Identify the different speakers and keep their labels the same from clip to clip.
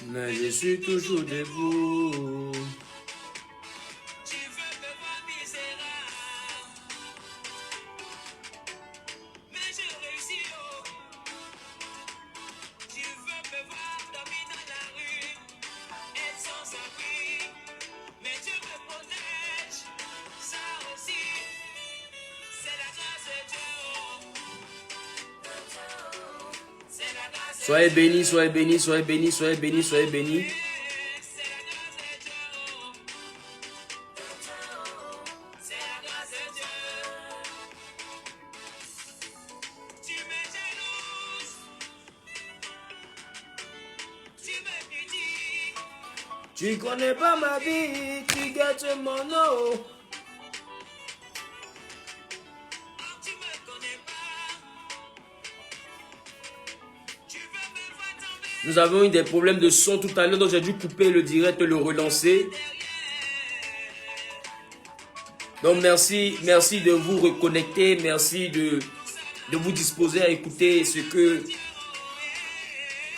Speaker 1: Mais je suis toujours debout. Soyez bénis, soyez bénis, soyez bénis, soyez bénis, soyez bénis. Tu connais pas ma vie, tu gâtes mon eau. Nous avons eu des problèmes de son tout à l'heure, donc j'ai dû couper le direct et le relancer. Donc merci de vous reconnecter, merci de vous disposer à écouter ce que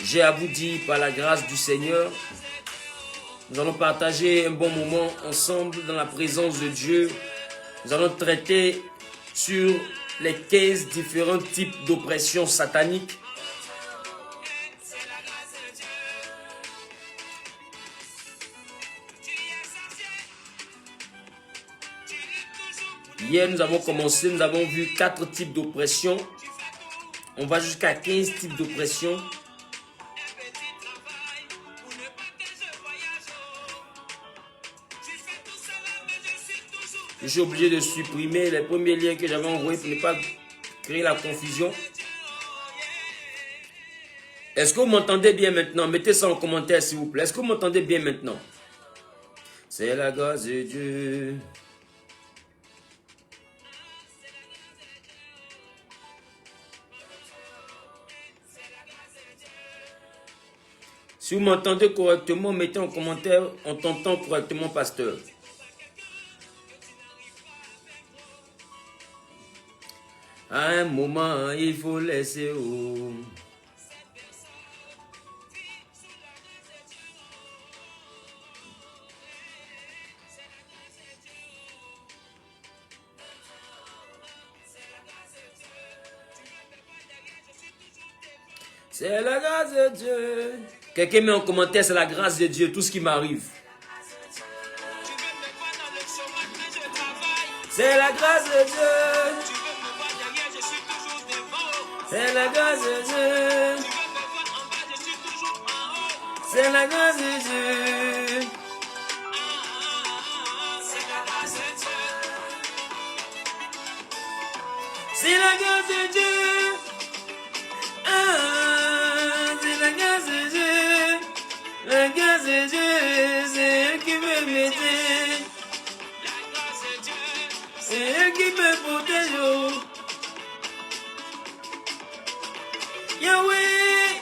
Speaker 1: j'ai à vous dire par la grâce du Seigneur. Nous allons partager un bon moment ensemble dans la présence de Dieu. Nous allons traiter sur les 15 différents types d'oppression satanique. Hier, nous avons commencé, nous avons vu 4 types d'oppression. On va jusqu'à 15 types d'oppression. Je suis obligé de supprimer les premiers liens que j'avais envoyés pour ne pas créer la confusion. Est-ce que vous m'entendez bien maintenant? Mettez ça en commentaire s'il vous plaît. Est-ce que vous m'entendez bien maintenant? C'est la grâce de Dieu. Si vous m'entendez correctement, mettez en commentaire, on t'entend correctement, pasteur. À un moment, il faut laisser où. C'est la grâce de Dieu. Quelqu'un met en commentaire, c'est la grâce de Dieu, tout ce qui m'arrive. C'est la grâce de Dieu. C'est la grâce de Dieu. C'est la grâce de Dieu. C'est la grâce de Dieu. C'est la grâce de Dieu. La grâce de Dieu, c'est elle qui me m'aider. C'est elle qui me protège. Yahweh.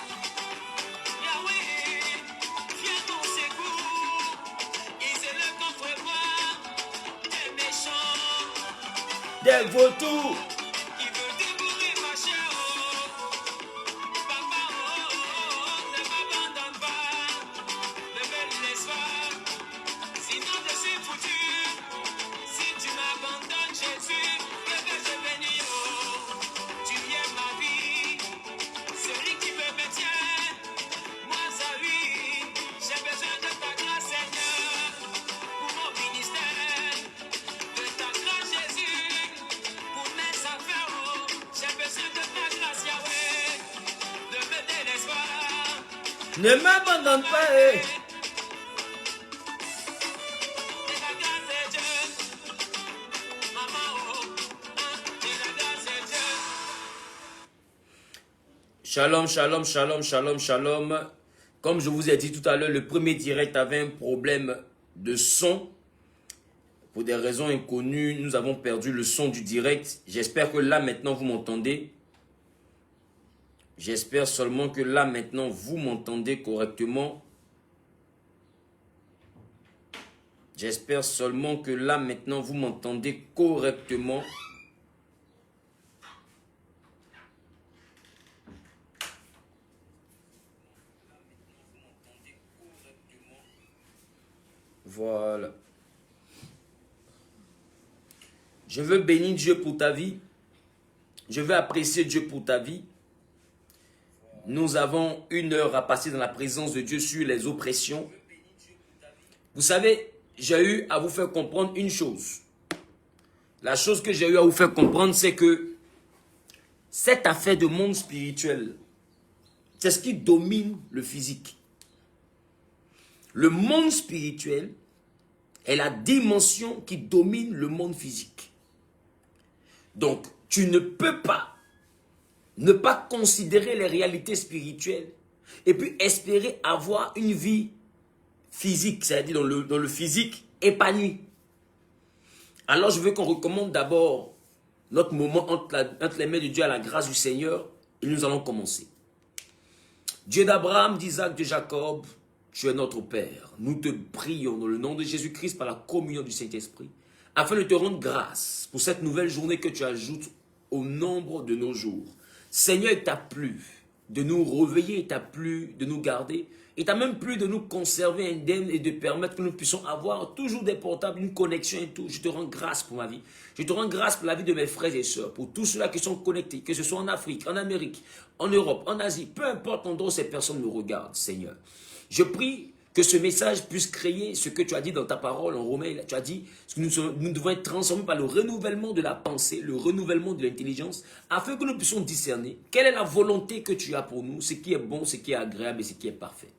Speaker 1: Viens ton secours. Ils est le contre-bras des méchants. Des vautours. Qui veulent dévorer ma chair. Papa, ne m'abandonne pas. Ne me laisse pas. Sinon je suis foutu. Si tu m'abandonnes, Jésus, que vais-je bénir? Tu es ma vie. Celui qui me maintient, moi sa vie, j'ai besoin de ta grâce Seigneur, pour mon ministère, de ta grâce Jésus, pour mes affaires, j'ai besoin de ta grâce Yahweh, ne me délaisse pas, ne m'abandonne pas. Shalom, shalom, shalom, shalom, shalom. Comme je vous ai dit tout à l'heure, le premier direct avait un problème de son. Pour des raisons inconnues, nous avons perdu le son du direct. J'espère que là, maintenant, vous m'entendez. J'espère seulement que là, maintenant, vous m'entendez correctement. J'espère seulement que là, maintenant, vous m'entendez correctement.
Speaker 2: Voilà. Je veux bénir Dieu pour ta vie. Je veux apprécier Dieu pour ta vie. Nous avons 1 heure à passer dans la présence de Dieu sur les oppressions. Vous savez, j'ai eu à vous faire comprendre une chose. La chose que j'ai eu à vous faire comprendre, c'est que cette affaire de monde spirituel, c'est ce qui domine le physique. Le monde spirituel est la dimension qui domine le monde physique. Donc, tu ne peux pas ne pas considérer les réalités spirituelles et puis espérer avoir une vie physique, c'est-à-dire dans le physique épanoui. Alors, je veux qu'on recommande d'abord notre moment entre les mains de Dieu à la grâce du Seigneur et nous allons commencer. Dieu d'Abraham, d'Isaac, de Jacob, tu es notre Père. Nous te prions dans le nom de Jésus-Christ par la communion du Saint-Esprit afin de te rendre grâce pour cette nouvelle journée que tu ajoutes au nombre de nos jours. Seigneur, il t'a plu de nous réveiller, il t'a plu de nous garder, il t'a même plu de nous conserver indemnes et de permettre que nous puissions avoir toujours des portables, une connexion et tout. Je te rends grâce pour ma vie. Je te rends grâce pour la vie de mes frères et sœurs, pour tous ceux-là qui sont connectés, que ce soit en Afrique, en Amérique, en Europe, en Asie, peu importe l'endroit où ces personnes me regardent, Seigneur. Je prie que ce message puisse créer ce que tu as dit dans ta parole en Romains. Tu as dit que nous devons être transformés par le renouvellement de la pensée, le renouvellement de l'intelligence, afin que nous puissions discerner quelle est la volonté que tu as pour nous, ce qui est bon, ce qui est agréable et ce qui est parfait.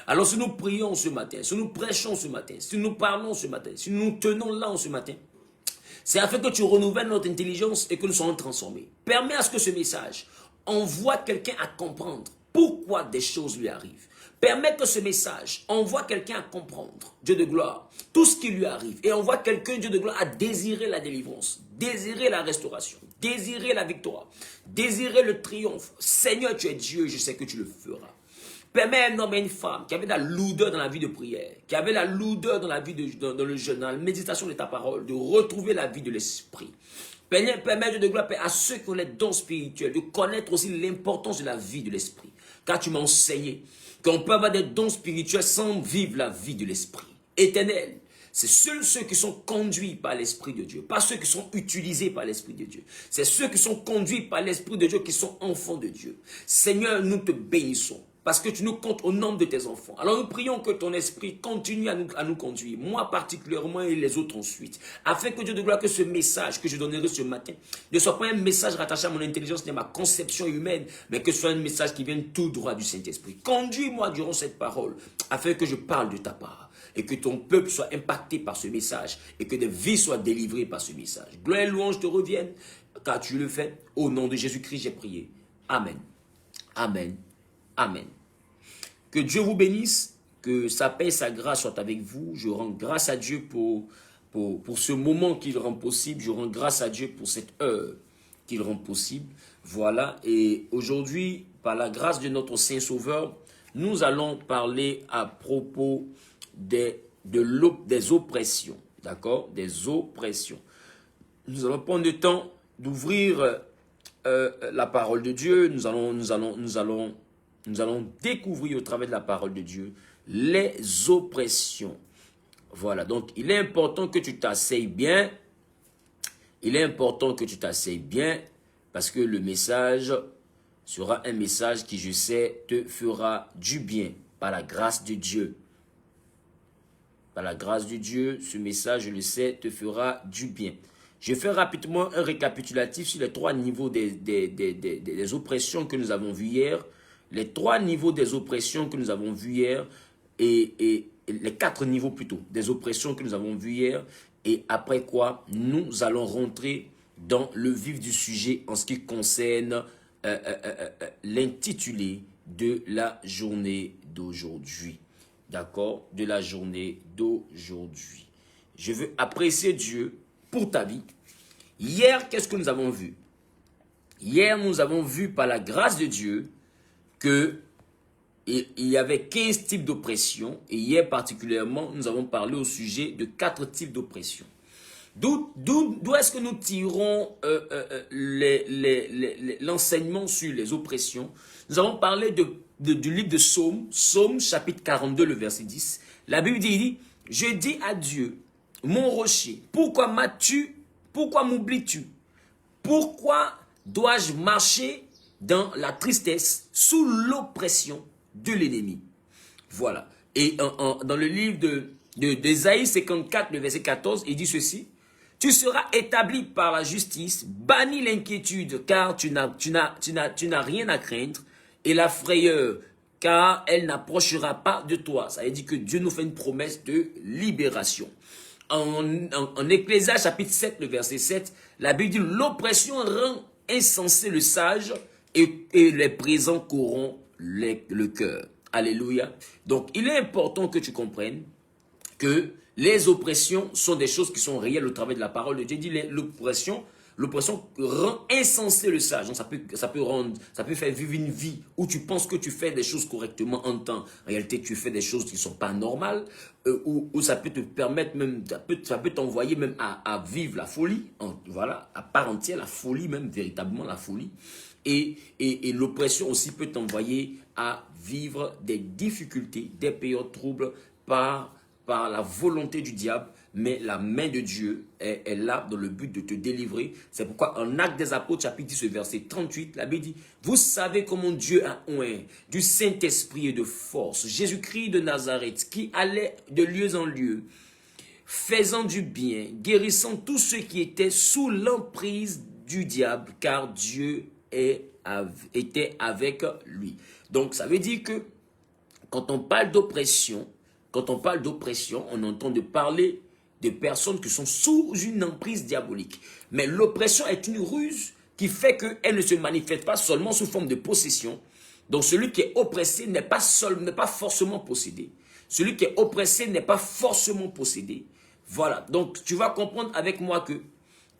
Speaker 2: Alors si nous prions ce matin, si nous prêchons ce matin, si nous parlons ce matin, si nous nous tenons là ce matin, c'est afin que tu renouvelles notre intelligence et que nous soyons transformés. Permets à ce que ce message envoie quelqu'un à comprendre pourquoi des choses lui arrivent. Permets que ce message envoie quelqu'un à comprendre, Dieu de gloire, tout ce qui lui arrive. Et envoie quelqu'un, Dieu de gloire, à désirer la délivrance, désirer la restauration, désirer la victoire, désirer le triomphe. Seigneur, tu es Dieu, je sais que tu le feras. Permets à un homme et une femme qui avaient la lourdeur dans la vie de prière, qui avaient la lourdeur dans la vie dans le jeûne, dans la méditation de ta parole, de retrouver la vie de l'esprit. Permets, Dieu de gloire, à ceux qui ont les dons spirituels, de connaître aussi l'importance de la vie de l'esprit. Car tu m'as enseigné qu'on peut avoir des dons spirituels sans vivre la vie de l'esprit. Éternel, c'est seuls ceux qui sont conduits par l'Esprit de Dieu, pas ceux qui sont utilisés par l'Esprit de Dieu. C'est ceux qui sont conduits par l'Esprit de Dieu qui sont enfants de Dieu. Seigneur, nous te bénissons. Parce que tu nous comptes au nombre de tes enfants. Alors nous prions que ton esprit continue à nous conduire, moi particulièrement et les autres ensuite, afin que Dieu de gloire, que ce message que je donnerai ce matin ne soit pas un message rattaché à mon intelligence ni à ma conception humaine, mais que ce soit un message qui vienne tout droit du Saint-Esprit. Conduis-moi durant cette parole, afin que je parle de ta part, et que ton peuple soit impacté par ce message, et que des vies soient délivrées par ce message. Gloire et louange te reviennent, car tu le fais. Au nom de Jésus-Christ, j'ai prié. Amen. Amen. Amen. Que Dieu vous bénisse, que sa paix et sa grâce soient avec vous. Je rends grâce à Dieu pour ce moment qu'il rend possible. Je rends grâce à Dieu pour cette heure qu'il rend possible. Voilà, et aujourd'hui, par la grâce de notre Saint-Sauveur, nous allons parler à propos des oppressions. D'accord? Des oppressions. Nous allons prendre le temps d'ouvrir la parole de Dieu. Nous allons découvrir au travers de la parole de Dieu les oppressions. Voilà, donc il est important que tu t'asseyes bien. Il est important que tu t'asseyes bien parce que le message sera un message qui, je sais, te fera du bien par la grâce de Dieu. Par la grâce de Dieu, ce message, je le sais, te fera du bien. Je fais rapidement un récapitulatif sur les 3 niveaux des oppressions que nous avons vues hier. Les 3 niveaux des oppressions que nous avons vues hier et les 4 niveaux plutôt des oppressions que nous avons vues hier, et après quoi nous allons rentrer dans le vif du sujet en ce qui concerne l'intitulé de la journée d'aujourd'hui. D'accord? De la journée d'aujourd'hui. Je veux apprécier Dieu pour ta vie. Hier, qu'est-ce que nous avons vu? Hier, nous avons vu par la grâce de Dieu qu'il y avait 15 types d'oppression. Et hier particulièrement, nous avons parlé au sujet de 4 types d'oppression. D'où est-ce que nous tirons l'enseignement sur les oppressions? Nous avons parlé du livre de Psaume, Psaume chapitre 42, le verset 10. La Bible dit, je dis à Dieu, mon rocher, pourquoi m'oublies-tu? Pourquoi dois-je marcher dans la tristesse, sous l'oppression de l'ennemi? Voilà. Et dans le livre d'Ésaïe 54, le verset 14, il dit ceci. Tu seras établi par la justice, bannis l'inquiétude, car tu n'as rien à craindre, et la frayeur, car elle n'approchera pas de toi. Ça veut dire que Dieu nous fait une promesse de libération. En Ecclésiaste chapitre 7, le verset 7, la Bible dit, l'oppression rend insensé le sage, et les présents corrompent le cœur. Alléluia. Donc, il est important que tu comprennes que les oppressions sont des choses qui sont réelles au travers de la parole de Dieu. Il dit l'oppression rend insensé le sage. Donc ça peut faire vivre une vie où tu penses que tu fais des choses correctement en temps. En réalité, tu fais des choses qui ne sont pas normales, où ça peut te permettre même, ça peut t'envoyer même à vivre la folie. Voilà, à part entière, la folie même, véritablement la folie. Et l'oppression aussi peut t'envoyer à vivre des difficultés, des périodes troubles par la volonté du diable, mais la main de Dieu est là dans le but de te délivrer. C'est pourquoi en Actes des Apôtres, chapitre 10, verset 38, la Bible dit, vous savez comment Dieu a oint du Saint-Esprit et de force, Jésus-Christ de Nazareth, qui allait de lieu en lieu, faisant du bien, guérissant tous ceux qui étaient sous l'emprise du diable, car Dieu était avec lui. Donc, ça veut dire que quand on parle d'oppression, on entend de parler de personnes qui sont sous une emprise diabolique. Mais l'oppression est une ruse qui fait qu'elle ne se manifeste pas seulement sous forme de possession. Donc, celui qui est oppressé n'est pas forcément possédé. Celui qui est oppressé n'est pas forcément possédé. Voilà. Donc, tu vas comprendre avec moi que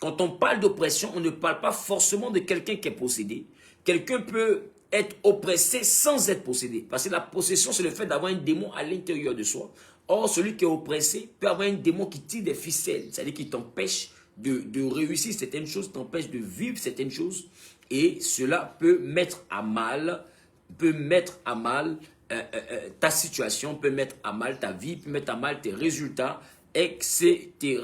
Speaker 2: quand on parle d'oppression, on ne parle pas forcément de quelqu'un qui est possédé. Quelqu'un peut être oppressé sans être possédé. Parce que la possession, c'est le fait d'avoir un démon à l'intérieur de soi. Or, celui qui est oppressé peut avoir un démon qui tire des ficelles, c'est-à-dire qui t'empêche de réussir certaines choses, t'empêche de vivre certaines choses. Et cela peut mettre à mal, ta situation, peut mettre à mal ta vie, peut mettre à mal tes résultats, etc.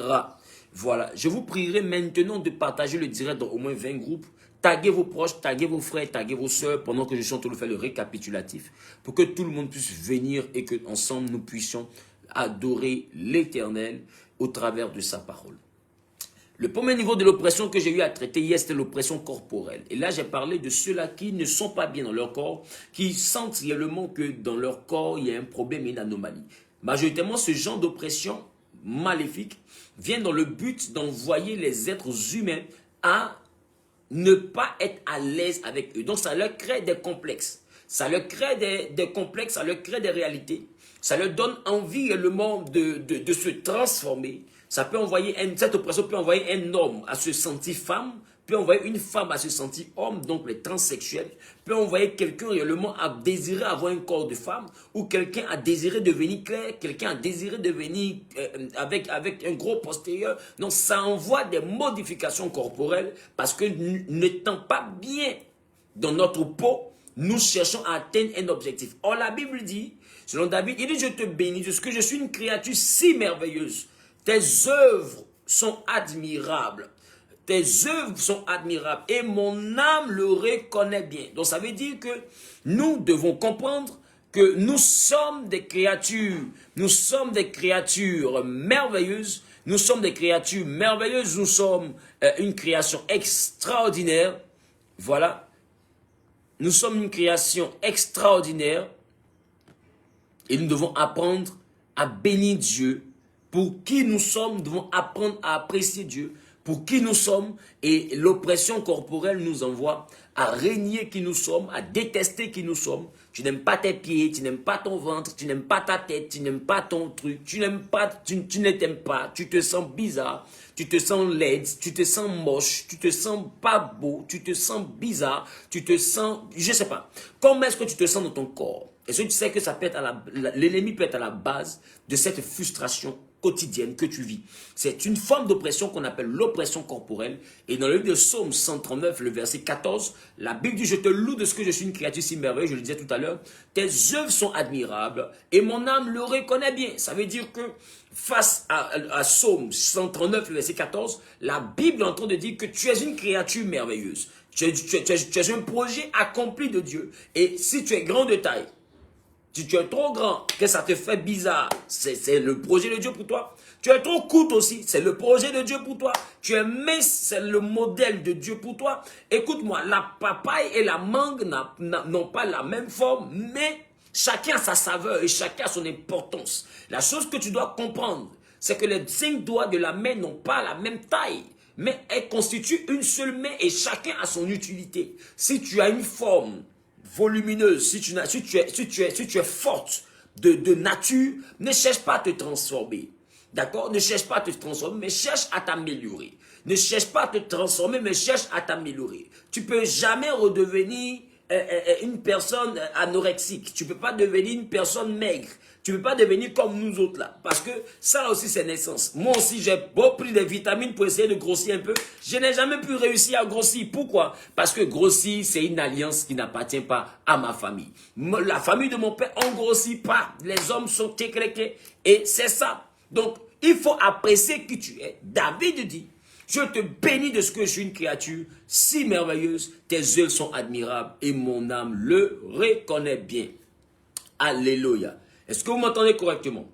Speaker 2: Voilà, je vous prierai maintenant de partager le direct dans au moins 20 groupes. Taguez vos proches, taguez vos frères, taguez vos soeurs pendant que je suis en train de faire le récapitulatif pour que tout le monde puisse venir et que ensemble nous puissions adorer l'Éternel au travers de sa parole. Le premier niveau de l'oppression que j'ai eu à traiter hier, c'était l'oppression corporelle. Et là, j'ai parlé de ceux-là qui ne sont pas bien dans leur corps, qui sentent réellement que dans leur corps, il y a un problème et une anomalie. Majoritairement, ce genre d'oppression maléfique vient dans le but d'envoyer les êtres humains à ne pas être à l'aise avec eux. Donc, ça leur crée des complexes. Ça leur crée des complexes, ça leur crée des réalités. Ça leur donne envie réellement de se transformer. Ça peut envoyer cette oppression peut envoyer un homme à se sentir femme, peut envoyer une femme à se sentir homme, donc les transsexuels, peut envoyer quelqu'un réellement à désirer avoir un corps de femme, ou quelqu'un à désirer devenir clair, quelqu'un à désirer devenir avec un gros postérieur. Donc ça envoie des modifications corporelles parce que n'étant pas bien dans notre peau, nous cherchons à atteindre un objectif. Or la Bible dit, selon David, il dit je te bénis parce que je suis une créature si merveilleuse. Tes œuvres sont admirables. Tes œuvres sont admirables et mon âme le reconnaît bien. Donc ça veut dire que nous devons comprendre que nous sommes des créatures. Nous sommes des créatures merveilleuses. Nous sommes des créatures merveilleuses. Nous sommes une création extraordinaire. Voilà. Nous sommes une création extraordinaire. Et nous devons apprendre à bénir Dieu. Pour qui nous sommes, nous devons apprendre à apprécier Dieu. Pour qui nous sommes, et l'oppression corporelle nous envoie à régner qui nous sommes, à détester qui nous sommes. Tu n'aimes pas tes pieds, tu n'aimes pas ton ventre, tu n'aimes pas ta tête, tu n'aimes pas ton truc, tu ne t'aimes pas, tu te sens bizarre, tu te sens laide, tu te sens moche, tu te sens pas beau, tu te sens bizarre, tu te sens, je sais pas. Comment est-ce que tu te sens dans ton corps? Est-ce que tu sais que ça peut être l'ennemi peut être à la base de cette frustration quotidienne que tu vis. C'est une forme d'oppression qu'on appelle l'oppression corporelle. Et dans le livre de Psaume 139, le verset 14, la Bible dit, je te loue de ce que je suis une créature si merveilleuse, je le disais tout à l'heure, tes œuvres sont admirables et mon âme le reconnaît bien. Ça veut dire que face à Psaume 139, le verset 14, la Bible est en train de dire que tu es une créature merveilleuse. Tu es un projet accompli de Dieu. Et si tu es grand de taille, si tu es trop grand, que ça te fait bizarre, c'est le projet de Dieu pour toi. Tu es trop courte aussi, c'est le projet de Dieu pour toi. Tu es mince, c'est le modèle de Dieu pour toi. Écoute-moi, la papaye et la mangue n'ont pas la même forme, mais chacun a sa saveur et chacun a son importance. La chose que tu dois comprendre, c'est que les 5 doigts de la main n'ont pas la même taille, mais elles constituent une seule main et chacun a son utilité. Si tu as une forme volumineuse, si tu es forte de nature, ne cherche pas à te transformer. D'accord? Ne cherche pas à te transformer, mais cherche à t'améliorer. Ne cherche pas à te transformer, mais cherche à t'améliorer. Tu peux jamais redevenir une personne anorexique. Tu peux pas devenir une personne maigre. Tu peux pas devenir comme nous autres là. Parce que ça aussi c'est naissance. Moi aussi j'ai beau pris des vitamines pour essayer de grossir un peu. Je n'ai jamais pu réussir à grossir. Pourquoi? Parce que grossir c'est une alliance qui n'appartient pas à ma famille. La famille de mon père, on grossit pas. Les hommes sont éclatés. Et c'est ça. Donc il faut apprécier qui tu es. David dit, je te bénis de ce que je suis une créature si merveilleuse. Tes œuvres sont admirables et mon âme le reconnaît bien. Alléluia. Est-ce que vous m'entendez correctement?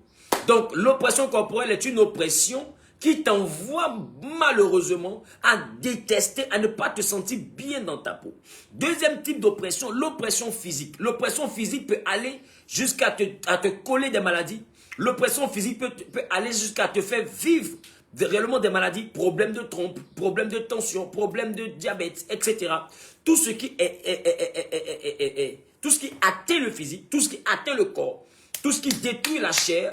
Speaker 2: Donc, l'oppression corporelle est une oppression qui t'envoie malheureusement à détester, à ne pas te sentir bien dans ta peau. Deuxième type d'oppression, l'oppression physique. L'oppression physique peut aller jusqu'à te coller des maladies. L'oppression physique peut aller jusqu'à te faire vivre réellement des maladies, problèmes de trompe, problèmes de tension, problèmes de diabète, etc. Tout ce qui tout ce qui atteint le physique, tout ce qui atteint le corps, tout ce qui détruit la chair,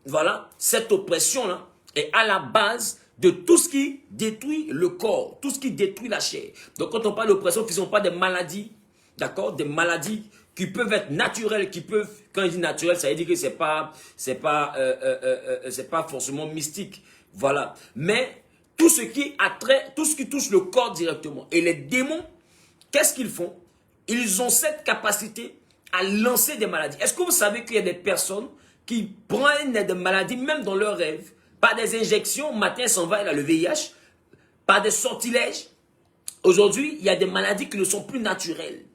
Speaker 2: voilà, cette oppression-là est à la base de tout ce qui détruit le corps, tout ce qui détruit la chair. Donc quand on parle d'oppression physique, on parle des maladies, d'accord, des maladies qui peuvent être naturelles, qui peuvent, quand je dis naturel, ça veut dire que c'est pas forcément mystique, voilà. Mais tout ce qui touche le corps directement. Et les démons, qu'est-ce qu'ils font? Ils ont cette capacité à lancer des maladies. Est-ce que vous savez qu'il y a des personnes qui prennent des maladies, même dans leurs rêves, par des injections, matin s'en va, il a le VIH, par des sortilèges? Aujourd'hui, il y a des maladies qui ne sont plus naturelles.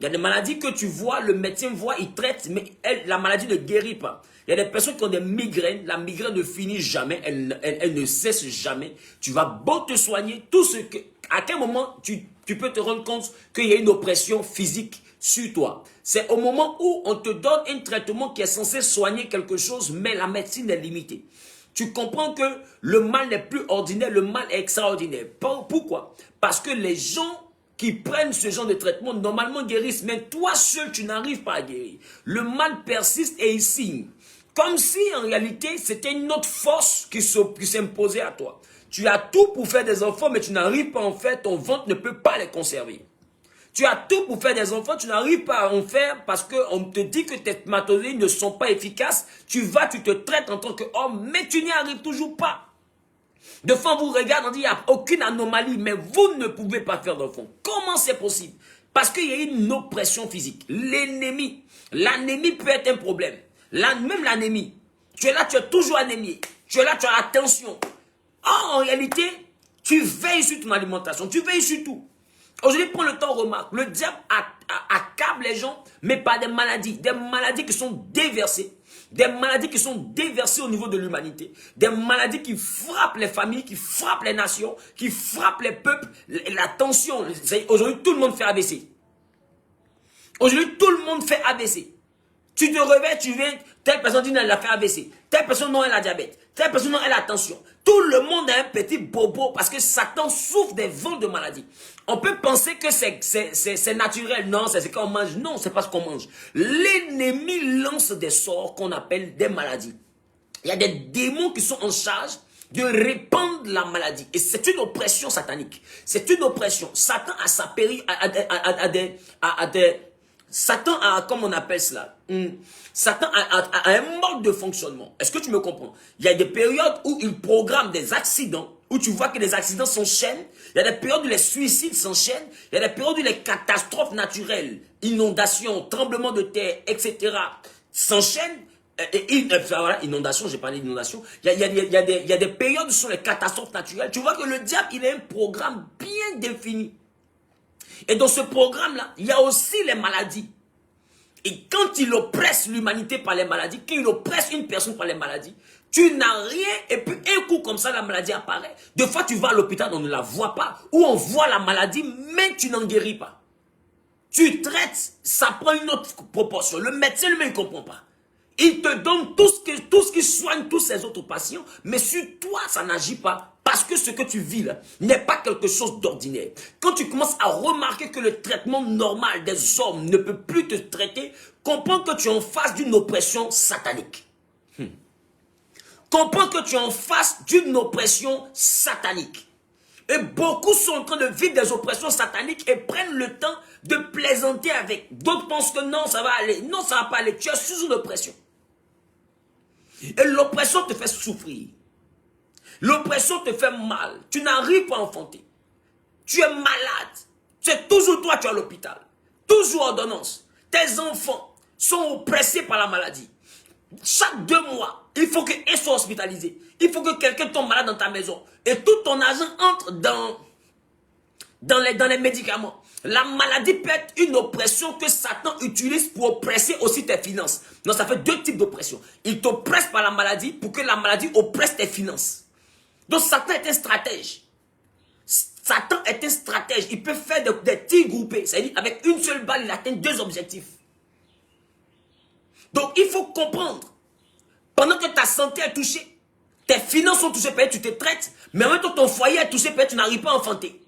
Speaker 2: Il y a des maladies que tu vois, le médecin voit, il traite, mais la maladie ne guérit pas. Il y a des personnes qui ont des migraines, la migraine ne finit jamais, elle ne cesse jamais. Tu vas beau te soigner, à quel moment tu peux te rendre compte qu'il y a une oppression physique sur toi. C'est au moment où on te donne un traitement qui est censé soigner quelque chose, mais la médecine est limitée. Tu comprends que le mal n'est plus ordinaire, le mal est extraordinaire. Pourquoi? Parce que les gens qui prennent ce genre de traitement, normalement guérissent, mais toi seul, tu n'arrives pas à guérir. Le mal persiste et il signe. Comme si, en réalité, c'était une autre force qui s'imposait à toi. Tu as tout pour faire des enfants, mais tu n'arrives pas à en faire, ton ventre ne peut pas les conserver. Tu as tout pour faire des enfants, tu n'arrives pas à en faire parce qu'on te dit que tes spermatozoïdes ne sont pas efficaces. Tu te traites en tant qu'homme, mais tu n'y arrives toujours pas. De fois, on vous regarde, on dit, il n'y a aucune anomalie, mais vous ne pouvez pas faire d'enfant. Comment c'est possible? Parce qu'il y a une oppression physique. L'anémie peut être un problème. Même l'anémie. Tu es là, tu es toujours anémié. Tu es là, tu as la tension. Or, en réalité, tu veilles sur ton alimentation, tu veilles sur tout. Aujourd'hui, prends le temps, remarque, le diable accable les gens, mais par des maladies qui sont déversées. Des maladies qui sont déversées au niveau de l'humanité. Des maladies qui frappent les familles, qui frappent les nations, qui frappent les peuples. La tension. Aujourd'hui, tout le monde fait AVC. Aujourd'hui, tout le monde fait AVC. Tu te réveilles, tu viens, telle personne dit non, elle a fait AVC. Telle personne non, elle a diabète. Telle personne non, elle a tension. Tout le monde a un petit bobo parce que Satan souffre des vents de maladie. On peut penser que c'est naturel. Non, c'est ce qu'on mange. Non, c'est pas ce qu'on mange. L'ennemi lance des sorts qu'on appelle des maladies. Il y a des démons qui sont en charge de répandre la maladie. Et c'est une oppression satanique. C'est une oppression. Satan a sa période, Satan a, comme on appelle cela, Satan a un mode de fonctionnement. Est-ce que tu me comprends? Il y a des périodes où il programme des accidents, où tu vois que les accidents s'enchaînent. Il y a des périodes où les suicides s'enchaînent. Il y a des périodes où les catastrophes naturelles, inondations, tremblements de terre, etc. s'enchaînent. Voilà, inondation, j'ai parlé d'inondation. Il y a des périodes où ce sont les catastrophes naturelles. Tu vois que le diable, il a un programme bien défini. Et dans ce programme-là, il y a aussi les maladies. Et quand il oppresse l'humanité par les maladies, quand il oppresse une personne par les maladies, tu n'as rien, et puis un coup comme ça, la maladie apparaît. Des fois, tu vas à l'hôpital, on ne la voit pas, ou on voit la maladie, mais tu n'en guéris pas. Tu traites, ça prend une autre proportion. Le médecin lui-même ne comprend pas. Il te donne tout ce qui soigne tous ses autres patients, mais sur toi, ça n'agit pas. Parce que ce que tu vis là n'est pas quelque chose d'ordinaire. Quand tu commences à remarquer que le traitement normal des hommes ne peut plus te traiter, comprends que tu es en face d'une oppression satanique. Comprends que tu es en face d'une oppression satanique. Et beaucoup sont en train de vivre des oppressions sataniques et prennent le temps de plaisanter avec. D'autres pensent que non, ça va aller. Non, ça ne va pas aller. Tu es sous une oppression. Et l'oppression te fait souffrir. L'oppression te fait mal. Tu n'arrives pas à enfanter. Tu es malade. C'est toujours toi qui es à l'hôpital. Toujours ordonnance. Tes enfants sont oppressés par la maladie. Chaque 2 mois, il faut qu'ils soient hospitalisés. Il faut que quelqu'un tombe malade dans ta maison. Et tout ton argent entre dans les médicaments. La maladie peut être une oppression que Satan utilise pour oppresser aussi tes finances. Donc ça fait 2 types d'oppression. Il t'oppresse par la maladie pour que la maladie oppresse tes finances. Donc Satan est un stratège. Satan est un stratège. Il peut faire des tirs groupés. C'est-à-dire avec une seule balle, il atteint 2 objectifs. Donc il faut comprendre. Pendant que ta santé est touchée, tes finances sont touchées, peut-être tu te traites, mais en même temps ton foyer est touché, peut-être tu n'arrives pas à enfanter.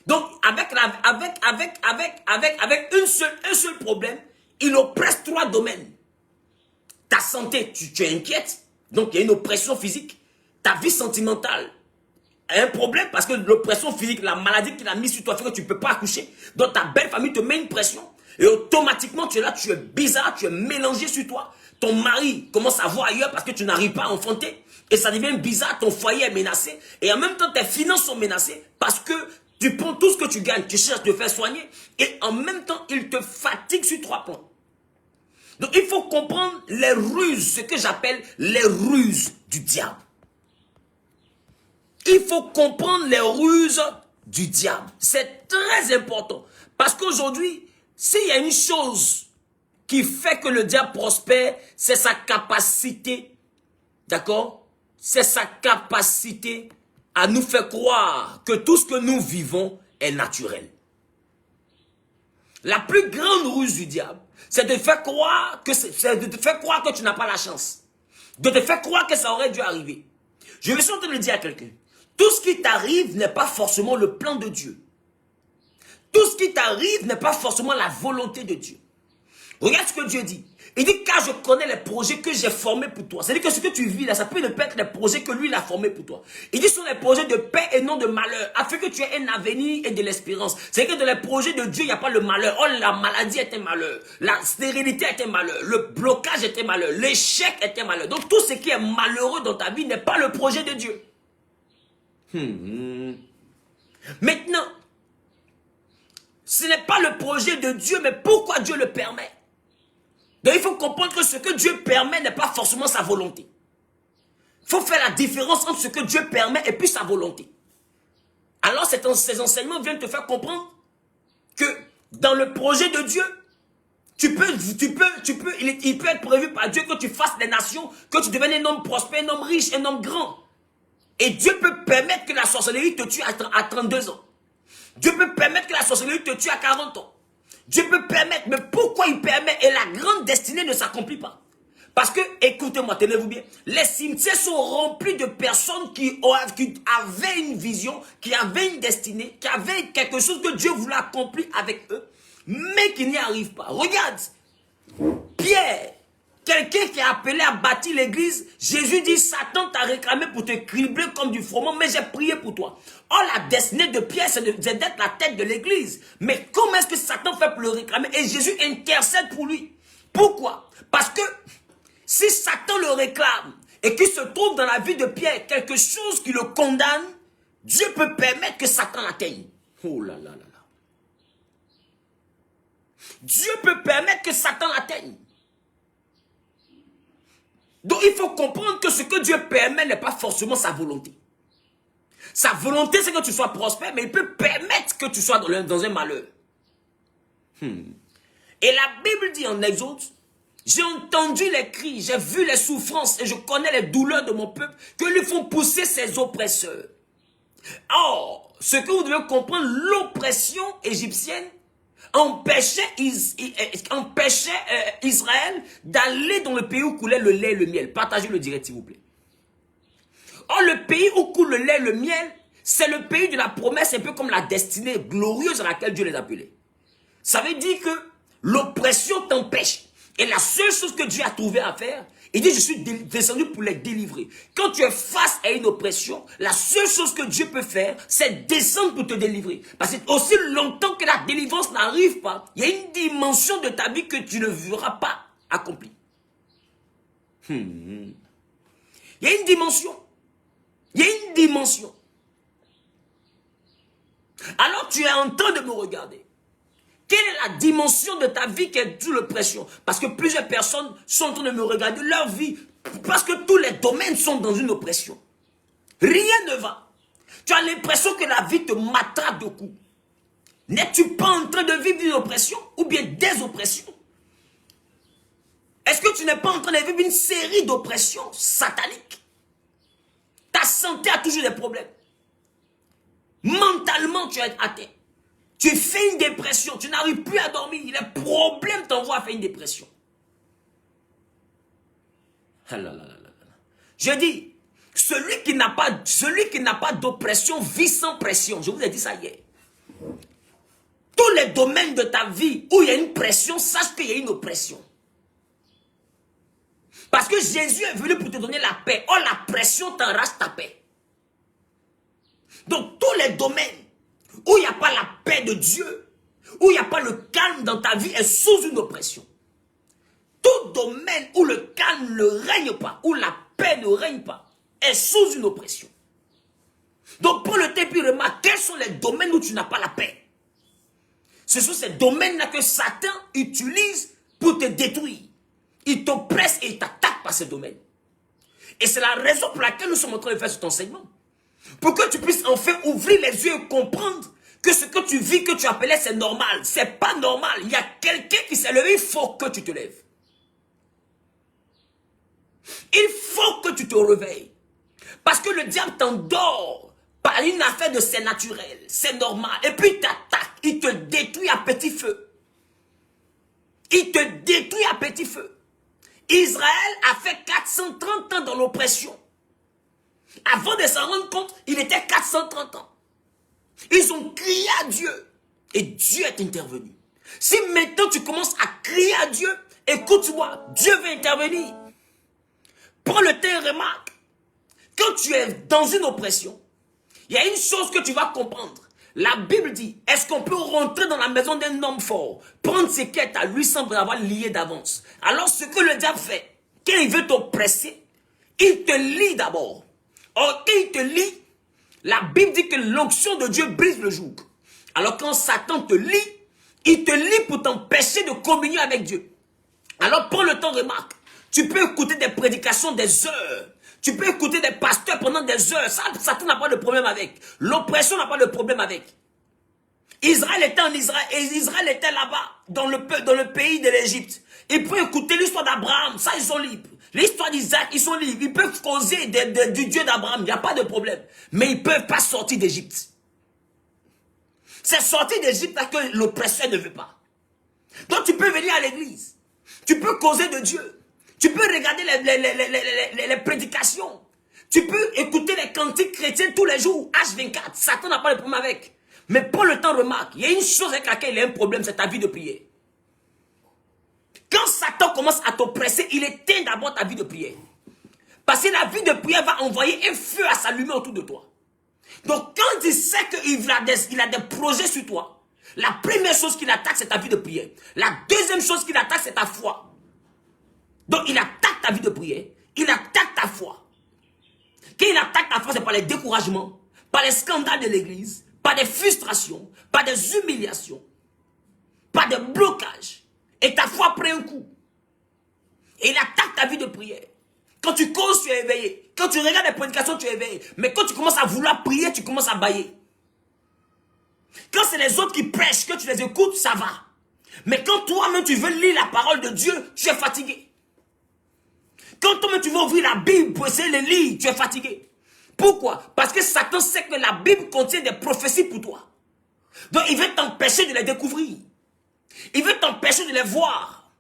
Speaker 2: Donc avec un seul problème, il oppresse 3 domaines. Ta santé, tu es inquiète, donc il y a une oppression physique. Ta vie sentimentale a un problème parce que l'oppression physique, la maladie qu'il a mise sur toi fait que tu ne peux pas accoucher. Donc ta belle famille te met une pression. Et automatiquement tu es là, tu es bizarre, tu es mélangé sur toi. Ton mari commence à voir ailleurs parce que tu n'arrives pas à enfanter. Et ça devient bizarre, ton foyer est menacé. Et en même temps tes finances sont menacées parce que tu prends tout ce que tu gagnes, tu cherches de te faire soigner. Et en même temps il te fatigue sur 3 points. Donc il faut comprendre les ruses, ce que j'appelle les ruses du diable. Il faut comprendre les ruses du diable. C'est très important. Parce qu'aujourd'hui, s'il y a une chose qui fait que le diable prospère, c'est sa capacité, d'accord? C'est sa capacité à nous faire croire que tout ce que nous vivons est naturel. La plus grande ruse du diable, c'est de te faire croire que tu n'as pas la chance. De te faire croire que ça aurait dû arriver. Je vais surtout le dire à quelqu'un. Tout ce qui t'arrive n'est pas forcément le plan de Dieu. Tout ce qui t'arrive n'est pas forcément la volonté de Dieu. Regarde ce que Dieu dit. Il dit, car je connais les projets que j'ai formés pour toi. C'est-à-dire que ce que tu vis là, ça peut ne pas être les projets que lui il a formés pour toi. Il dit, ce sont les projets de paix et non de malheur, afin que tu aies un avenir et de l'espérance. C'est-à-dire que dans les projets de Dieu, il n'y a pas le malheur. Oh, la maladie est un malheur. La stérilité est un malheur. Le blocage est un malheur. L'échec est un malheur. Donc tout ce qui est malheureux dans ta vie n'est pas le projet de Dieu. Maintenant, ce n'est pas le projet de Dieu, mais pourquoi Dieu le permet? Donc il faut comprendre que ce que Dieu permet n'est pas forcément sa volonté. Il faut faire la différence entre ce que Dieu permet et puis sa volonté. Alors ces enseignements viennent te faire comprendre que dans le projet de Dieu, il peut être prévu par Dieu que tu fasses des nations, que tu deviennes un homme prospère, un homme riche, un homme grand. Et Dieu peut permettre que la sorcellerie te tue à 32 ans. Dieu peut permettre que la sorcellerie te tue à 40 ans. Dieu peut permettre, mais pourquoi il permet et la grande destinée ne s'accomplit pas? Parce que, écoutez-moi, tenez-vous bien, les cimetières sont remplis de personnes qui avaient une vision, qui avaient une destinée, qui avaient quelque chose que Dieu voulait accomplir avec eux, mais qui n'y arrivent pas. Regarde, Pierre, Quelqu'un qui est appelé à bâtir l'église, Jésus dit, Satan t'a réclamé pour te cribler comme du froment, mais j'ai prié pour toi. Oh, la destinée de Pierre, c'est d'être la tête de l'église. Mais comment est-ce que Satan fait pour le réclamer? Et Jésus intercède pour lui. Pourquoi? Parce que si Satan le réclame et qu'il se trouve dans la vie de Pierre quelque chose qui le condamne, Dieu peut permettre que Satan l'atteigne. Oh là là là là. Dieu peut permettre que Satan l'atteigne. Donc il faut comprendre que ce que Dieu permet n'est pas forcément sa volonté. Sa volonté, c'est que tu sois prospère, mais il peut permettre que tu sois dans un malheur. Et la Bible dit en Exode, j'ai entendu les cris, j'ai vu les souffrances et je connais les douleurs de mon peuple que lui font pousser ses oppresseurs. Or, ce que vous devez comprendre, l'oppression égyptienne empêchait Israël d'aller dans le pays où coulait le lait et le miel. Partagez le direct, s'il vous plaît. Or, le pays où coule le lait et le miel, c'est le pays de la promesse, un peu comme la destinée glorieuse à laquelle Dieu les appelait. Ça veut dire que l'oppression t'empêche. Et la seule chose que Dieu a trouvé à faire, il dit, je suis descendu pour les délivrer. Quand tu es face à une oppression, la seule chose que Dieu peut faire, c'est descendre pour te délivrer. Parce que aussi longtemps que la délivrance n'arrive pas, il y a une dimension de ta vie que tu ne verras pas accomplie. Il y a une dimension. Il y a une dimension. Alors tu es en train de me regarder. Quelle est la dimension de ta vie qui est sous l'oppression? Parce que plusieurs personnes sont en train de me regarder leur vie. Parce que tous les domaines sont dans une oppression. Rien ne va. Tu as l'impression que la vie te matraque de coups. N'es-tu pas en train de vivre une oppression ou bien des oppressions? Est-ce que tu n'es pas en train de vivre une série d'oppressions sataniques? Ta santé a toujours des problèmes. Mentalement, tu es atteint. Tu fais une dépression, tu n'arrives plus à dormir. Les problèmes t'envoient à faire une dépression. Ah là là là là. Je dis, celui qui n'a pas d'oppression vit sans pression. Je vous ai dit ça hier. Tous les domaines de ta vie où il y a une pression, sache qu'il y a une oppression. Parce que Jésus est venu pour te donner la paix. Oh, la pression t'enrage ta paix. Donc, tous les domaines où il n'y a pas la paix de Dieu, où il n'y a pas le calme dans ta vie, est sous une oppression. Tout domaine où le calme ne règne pas, où la paix ne règne pas, est sous une oppression. Donc, prends le temps et remarque quels sont les domaines où tu n'as pas la paix. Ce sont ces domaines-là que Satan utilise pour te détruire. Il t'oppresse et il t'attaque par ces domaines. Et c'est la raison pour laquelle nous sommes en train de faire cet enseignement. Pour que tu puisses enfin ouvrir les yeux et comprendre que ce que tu vis, que tu appelais, c'est normal. C'est pas normal. Il y a quelqu'un qui s'est levé, il faut que tu te lèves. Il faut que tu te réveilles. Parce que le diable t'endort par une affaire de c'est naturel, c'est normal. Et puis il t'attaque, il te détruit à petit feu. Il te détruit à petit feu. Israël a fait 430 ans dans l'oppression. Avant de s'en rendre compte, il était 430 ans. Ils ont crié à Dieu. Et Dieu est intervenu. Si maintenant tu commences à crier à Dieu, écoute-moi, Dieu va intervenir. Prends le temps et remarque. Quand tu es dans une oppression, il y a une chose que tu vas comprendre. La Bible dit, est-ce qu'on peut rentrer dans la maison d'un homme fort, prendre ses quêtes à lui sans avoir lié d'avance? Alors ce que le diable fait, quand il veut t'oppresser, il te lie d'abord. Or, quand il te lie, la Bible dit que l'onction de Dieu brise le joug. Alors quand Satan te lie, il te lie pour t'empêcher de communier avec Dieu. Alors prends le temps, remarque. Tu peux écouter des prédications des heures. Tu peux écouter des pasteurs pendant des heures. Ça, Satan n'a pas de problème avec. L'oppression n'a pas de problème avec. Israël était en Israël et Israël était là-bas, dans le pays de l'Égypte. Ils peuvent écouter l'histoire d'Abraham, ça ils sont libres. L'histoire d'Isaac, ils sont libres. Ils peuvent causer du Dieu d'Abraham, il n'y a pas de problème. Mais ils ne peuvent pas sortir d'Égypte. C'est sortir d'Égypte que l'oppresseur ne veut pas. Donc tu peux venir à l'église. Tu peux causer de Dieu. Tu peux regarder les prédications. Tu peux écouter les cantiques chrétiens tous les jours, H24. Satan n'a pas de problème avec. Mais prends le temps, remarque. Il y a une chose avec laquelle il y a un problème, c'est ta vie de prière. Quand Satan commence à t'oppresser, il éteint d'abord ta vie de prière. Parce que la vie de prière va envoyer un feu à s'allumer autour de toi. Donc quand il sait qu'il a des projets sur toi, la première chose qu'il attaque, c'est ta vie de prière. La deuxième chose qu'il attaque, c'est ta foi. Donc il attaque ta vie de prière, il attaque ta foi. Quand il attaque ta foi, c'est par les découragements, par les scandales de l'église, par des frustrations, par des humiliations, par des blocages. Et ta foi prend un coup. Et il attaque ta vie de prière. Quand tu causes, tu es éveillé. Quand tu regardes les prédications, tu es éveillé. Mais quand tu commences à vouloir prier, tu commences à bâiller. Quand c'est les autres qui prêchent, que tu les écoutes, ça va. Mais quand toi-même tu veux lire la parole de Dieu, tu es fatigué. Quand toi-même tu veux ouvrir la Bible pour essayer de lire, tu es fatigué. Pourquoi? Parce que Satan sait que la Bible contient des prophéties pour toi. Donc il veut t'empêcher de les découvrir. Il veut t'empêcher de les voir.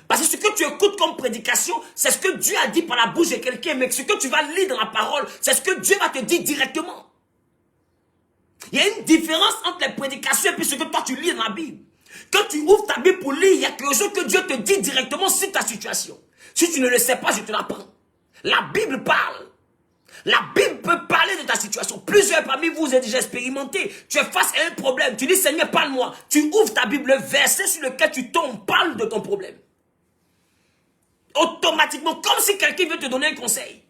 Speaker 2: Parce que ce que tu écoutes comme prédication, c'est ce que Dieu a dit par la bouche de quelqu'un. Mais ce que tu vas lire dans la parole, c'est ce que Dieu va te dire directement. Il y a une différence entre les prédications et puis ce que toi tu lis dans la Bible. Quand tu ouvres ta Bible pour lire, il y a quelque chose que Dieu te dit directement sur ta situation. Si tu ne le sais pas, je te l'apprends. La Bible parle. La Bible peut parler de ta situation. Plusieurs parmi vous avez déjà expérimenté. Tu es face à un problème. Tu dis, Seigneur, parle-moi. Tu ouvres ta Bible, le verset sur lequel tu tombes parle de ton problème. Automatiquement, comme si quelqu'un veut te donner un conseil.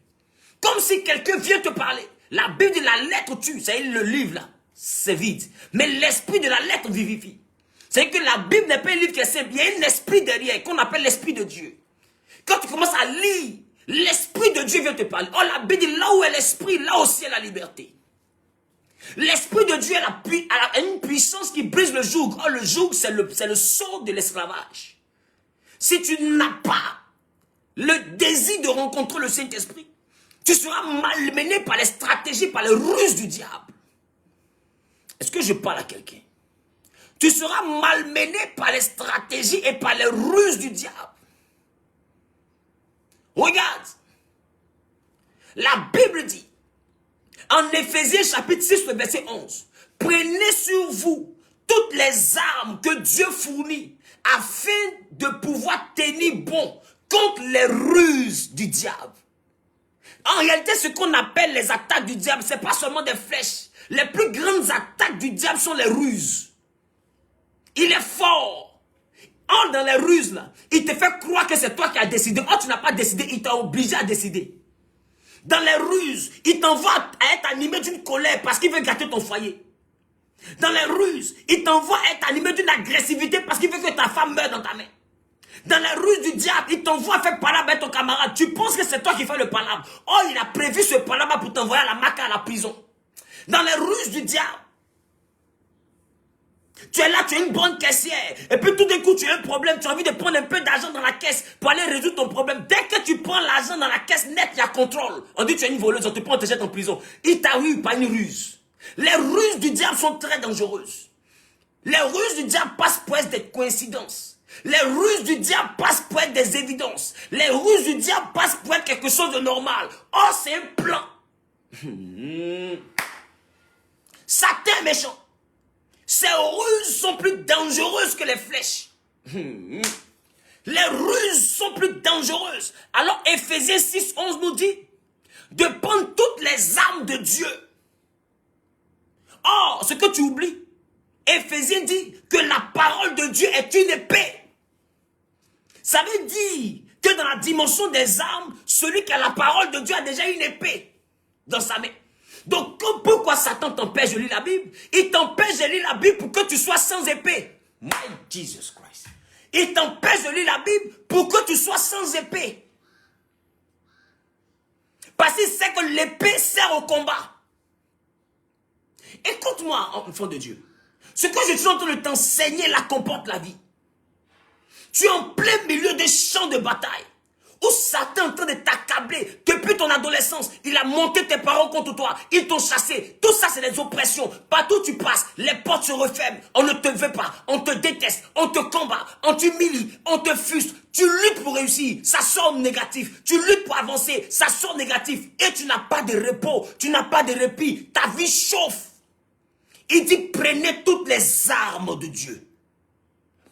Speaker 2: Comme si quelqu'un vient te parler. La Bible dit la lettre tue. C'est-à-dire le livre là, c'est vide. Mais l'esprit de la lettre vivifie. C'est-à-dire que la Bible n'est pas un livre qui est simple. Il y a un esprit derrière qu'on appelle l'esprit de Dieu. Quand tu commences à lire, l'esprit de Dieu vient te parler. Oh, la Bible dit là où est l'esprit, là aussi est la liberté. L'esprit de Dieu a une puissance qui brise le joug. Oh, le joug, c'est le sceau de l'esclavage. Si tu n'as pas le désir de rencontrer le Saint-Esprit, tu seras malmené par les stratégies, par les ruses du diable. Est-ce que je parle à quelqu'un? Tu seras malmené par les stratégies et par les ruses du diable. Regarde. La Bible dit, en Éphésiens chapitre 6, le verset 11, prenez sur vous toutes les armes que Dieu fournit afin de pouvoir tenir bon contre les ruses du diable. En réalité, ce qu'on appelle les attaques du diable, ce n'est pas seulement des flèches. Les plus grandes attaques du diable sont les ruses. Il est fort. Dans les ruses, là, il te fait croire que c'est toi qui as décidé. Oh, tu n'as pas décidé, il t'a obligé à décider. Dans les ruses, il t'envoie à être animé d'une colère parce qu'il veut gâter ton foyer. Dans les ruses, il t'envoie à être animé d'une agressivité parce qu'il veut que ta femme meure dans ta main. Dans les ruses du diable, il t'envoie faire palabre avec ton camarade. Tu penses que c'est toi qui fais le palabre. Oh, il a prévu ce palabre pour t'envoyer à la maca, à la prison. Dans les ruses du diable, tu es là, tu es une bonne caissière. Et puis tout d'un coup, tu as un problème. Tu as envie de prendre un peu d'argent dans la caisse pour aller résoudre ton problème. Dès que tu prends l'argent dans la caisse net, il y a contrôle. On dit que tu es une voleuse, on te prend, on te jette en prison. Il t'a eu par une ruse. Les ruses du diable sont très dangereuses. Les ruses du diable passent pour être des coïncidences. Les ruses du diable passent pour être des évidences. Les ruses du diable passent pour être quelque chose de normal. Oh, c'est un plan. Satan est méchant. Ces ruses sont plus dangereuses que les flèches. Les ruses sont plus dangereuses. Alors Éphésiens 6, 11 nous dit de prendre toutes les armes de Dieu. Or, ce que tu oublies, Éphésiens dit que la parole de Dieu est une épée. Ça veut dire que dans la dimension des armes, celui qui a la parole de Dieu a déjà une épée dans sa main. Donc pourquoi Satan t'empêche de lire la Bible? Il t'empêche de lire la Bible pour que tu sois sans épée. My Jesus Christ. Il t'empêche de lire la Bible pour que tu sois sans épée. Parce qu'il sait que l'épée sert au combat. Écoute-moi, enfant de Dieu. Ce que je suis en train de t'enseigner là comporte la vie. Tu es en plein milieu des champs de bataille. Où Satan est en train de t'accabler. Depuis ton adolescence, il a monté tes parents contre toi. Ils t'ont chassé. Tout ça, c'est des oppressions. Partout où tu passes, les portes se referment. On ne te veut pas. On te déteste. On te combat. On t'humilie. On te frustre. Tu luttes pour réussir. Ça sort négatif. Tu luttes pour avancer. Ça sort négatif. Et tu n'as pas de repos. Tu n'as pas de répit. Ta vie chauffe. Il dit, prenez toutes les armes de Dieu.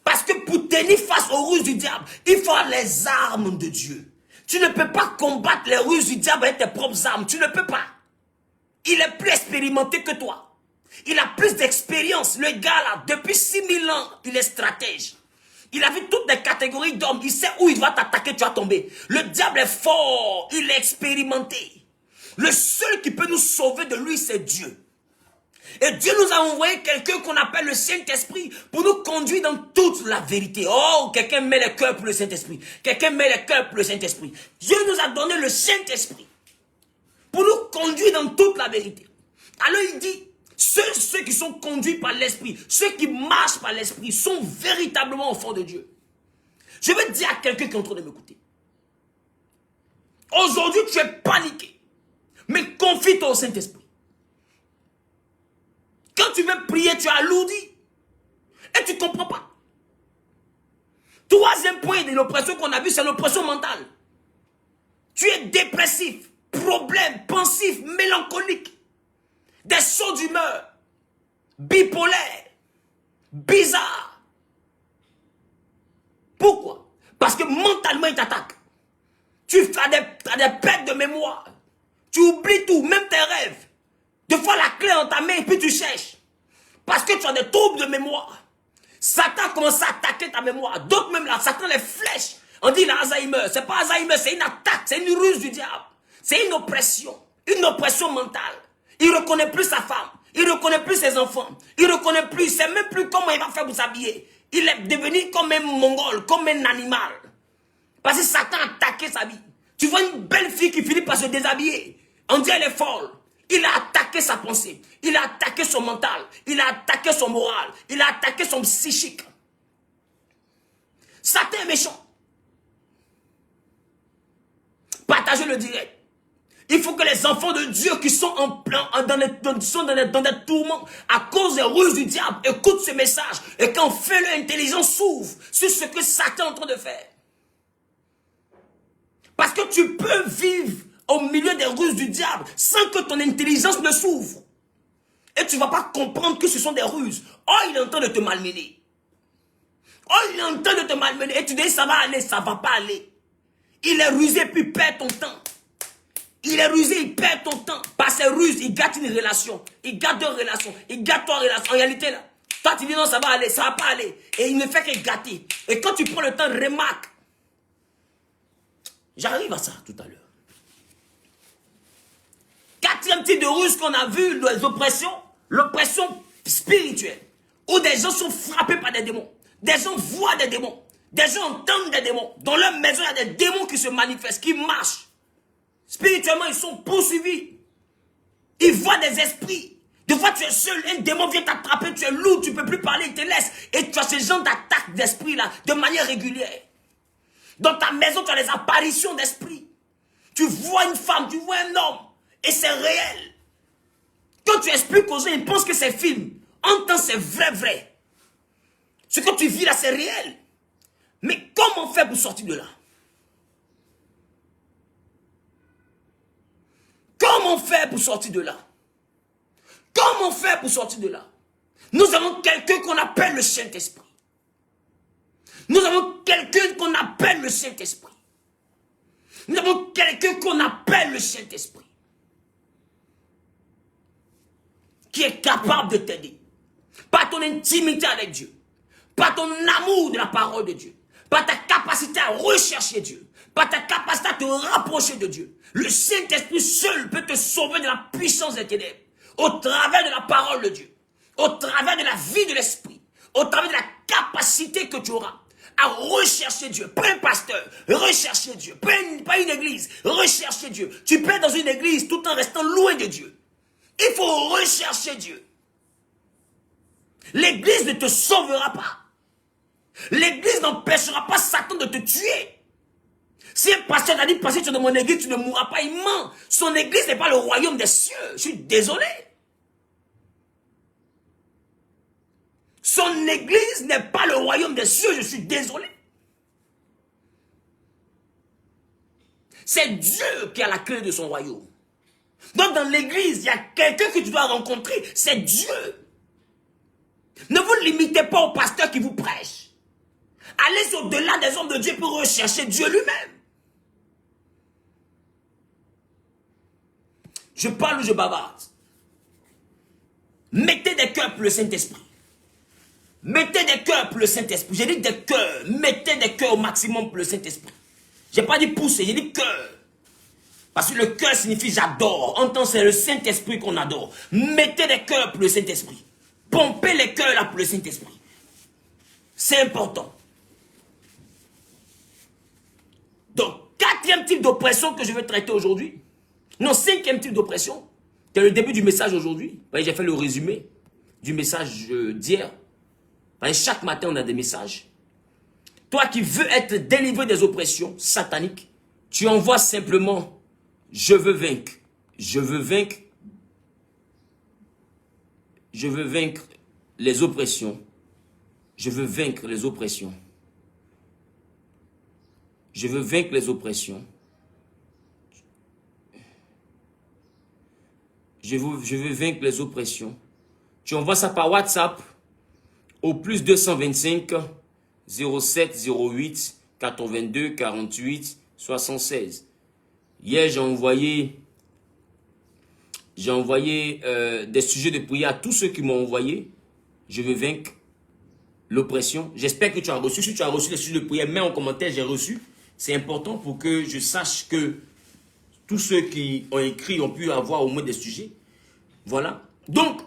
Speaker 2: Parce Parce que pour tenir face aux ruses du diable, il faut les armes de Dieu. Tu ne peux pas combattre les ruses du diable avec tes propres armes. Tu ne peux pas. Il est plus expérimenté que toi. Il a plus d'expérience. Le gars là, depuis 6000 ans, il est stratège. Il a vu toutes les catégories d'hommes. Il sait où il va t'attaquer, tu vas tomber. Le diable est fort. Il est expérimenté. Le seul qui peut nous sauver de lui, c'est Dieu. Et Dieu nous a envoyé quelqu'un qu'on appelle le Saint-Esprit pour nous conduire dans toute la vérité. Oh, quelqu'un met le cœur pour le Saint-Esprit. Quelqu'un met le cœur pour le Saint-Esprit. Dieu nous a donné le Saint-Esprit pour nous conduire dans toute la vérité. Alors il dit, ceux qui sont conduits par l'Esprit, ceux qui marchent par l'Esprit, sont véritablement au fond de Dieu. Je veux dire à quelqu'un qui est en train de m'écouter. Aujourd'hui, tu es paniqué. Mais confie-toi au Saint-Esprit. Quand tu veux prier, tu es alourdi. Et tu ne comprends pas. Troisième point de l'oppression qu'on a vu, c'est l'oppression mentale. Tu es dépressif, problème, pensif, mélancolique. Des sauts d'humeur, bipolaire, bizarre. Pourquoi? Parce que mentalement, il t'attaque. Tu as des pertes de mémoire. Tu oublies tout, même tes rêves. Des fois, la clé dans ta main et puis tu cherches. Parce que tu as des troubles de mémoire. Satan commence à attaquer ta mémoire. D'autres même là, Satan les flèches. On dit l'Alzheimer. C'est pas Alzheimer, c'est une attaque, c'est une ruse du diable. C'est une oppression mentale. Il ne reconnaît plus sa femme. Il ne reconnaît plus ses enfants. Il ne reconnaît plus, il ne sait même plus comment il va faire pour s'habiller. Il est devenu comme un mongol, comme un animal. Parce que Satan a attaqué sa vie. Tu vois une belle fille qui finit par se déshabiller. On dit elle est folle. Il a attaqué sa pensée. Il a attaqué son mental. Il a attaqué son moral. Il a attaqué son psychique. Satan est méchant. Partagez le direct. Il faut que les enfants de Dieu qui sont dans des tourments à cause des ruses du diable écoutent ce message et quand fait leur intelligence s'ouvre sur ce que Satan est en train de faire. Parce que tu peux vivre au milieu des ruses du diable sans que ton intelligence ne s'ouvre. Et tu ne vas pas comprendre que ce sont des ruses. Oh, il est en train de te malmener. Oh, il est en train de te malmener. Et tu dis, ça va aller, ça ne va pas aller. Il est rusé, puis perd ton temps. Il est rusé, il perd ton temps. Par ses ruses, il gâte une relation. Il gâte deux relations. Il gâte trois relations. En réalité, là, toi, tu dis non, ça va aller, ça ne va pas aller. Et il ne fait que gâter. Et quand tu prends le temps, remarque. J'arrive à ça tout à l'heure. Quatrième type de ruse qu'on a vu, les oppressions, l'oppression spirituelle. Où des gens sont frappés par des démons. Des gens voient des démons. Des gens entendent des démons. Dans leur maison, il y a des démons qui se manifestent, qui marchent. Spirituellement, ils sont poursuivis. Ils voient des esprits. Des fois, tu es seul, un démon vient t'attraper, tu es lourd, tu ne peux plus parler, il te laisse. Et tu as ce genre d'attaque d'esprit-là, de manière régulière. Dans ta maison, tu as des apparitions d'esprit. Tu vois une femme, tu vois un homme, et c'est réel. Quand tu expliques aux gens, ils pensent que c'est film. En temps, c'est vrai. Ce que tu vis là, c'est réel. Mais comment faire pour sortir de là? Comment faire pour sortir de là? Comment faire pour sortir de là? Nous avons quelqu'un qu'on appelle le Saint-Esprit. Nous avons quelqu'un qu'on appelle le Saint-Esprit. Nous avons quelqu'un qu'on appelle le Saint-Esprit. Qui est capable de t'aider. Par ton intimité avec Dieu. Par ton amour de la parole de Dieu. Par ta capacité à rechercher Dieu. Par ta capacité à te rapprocher de Dieu. Le Saint-Esprit seul peut te sauver de la puissance des ténèbres. Au travers de la parole de Dieu. Au travers de la vie de l'Esprit. Au travers de la capacité que tu auras à rechercher Dieu. Pas un pasteur, rechercher Dieu. Pas une église, rechercher Dieu. Tu peux être dans une église tout en restant loin de Dieu. Il faut rechercher Dieu. L'église ne te sauvera pas. L'église n'empêchera pas Satan de te tuer. Si un pasteur t'a dit, passer dans mon église, tu ne mourras pas, il ment. Son église n'est pas le royaume des cieux. Je suis désolé. Son église n'est pas le royaume des cieux. Je suis désolé. C'est Dieu qui a la clé de son royaume. Donc dans l'église, il y a quelqu'un que tu dois rencontrer. C'est Dieu. Ne vous limitez pas au pasteur qui vous prêche. Allez au-delà des hommes de Dieu pour rechercher Dieu lui-même. Je parle ou je bavarde. Mettez des cœurs pour le Saint-Esprit. Mettez des cœurs pour le Saint-Esprit. J'ai dit des cœurs. Mettez des cœurs au maximum pour le Saint-Esprit. Je n'ai pas dit pousser, j'ai dit cœur. Parce que le cœur signifie j'adore. En tant que c'est le Saint-Esprit qu'on adore. Mettez des cœurs pour le Saint-Esprit. Pompez les cœurs là pour le Saint-Esprit. C'est important. Donc, quatrième type d'oppression que je vais traiter aujourd'hui. Non, cinquième type d'oppression. C'est le début du message aujourd'hui. J'ai fait le résumé du message d'hier. Chaque matin, on a des messages. Toi qui veux être délivré des oppressions sataniques, tu envoies simplement « Je veux vaincre ». Je veux vaincre. Je veux vaincre les oppressions. Je veux vaincre les oppressions. Je veux vaincre les oppressions. Je veux vaincre les oppressions. Tu envoies ça par WhatsApp au plus 225 07 08 82 48 76. Hier, j'ai envoyé des sujets de prière à tous ceux qui m'ont envoyé. Je veux vaincre l'oppression. J'espère que tu as reçu. Si tu as reçu les sujets de prière, mets en commentaire, j'ai reçu. C'est important pour que je sache que tous ceux qui ont écrit ont pu avoir au moins des sujets. Voilà. Donc,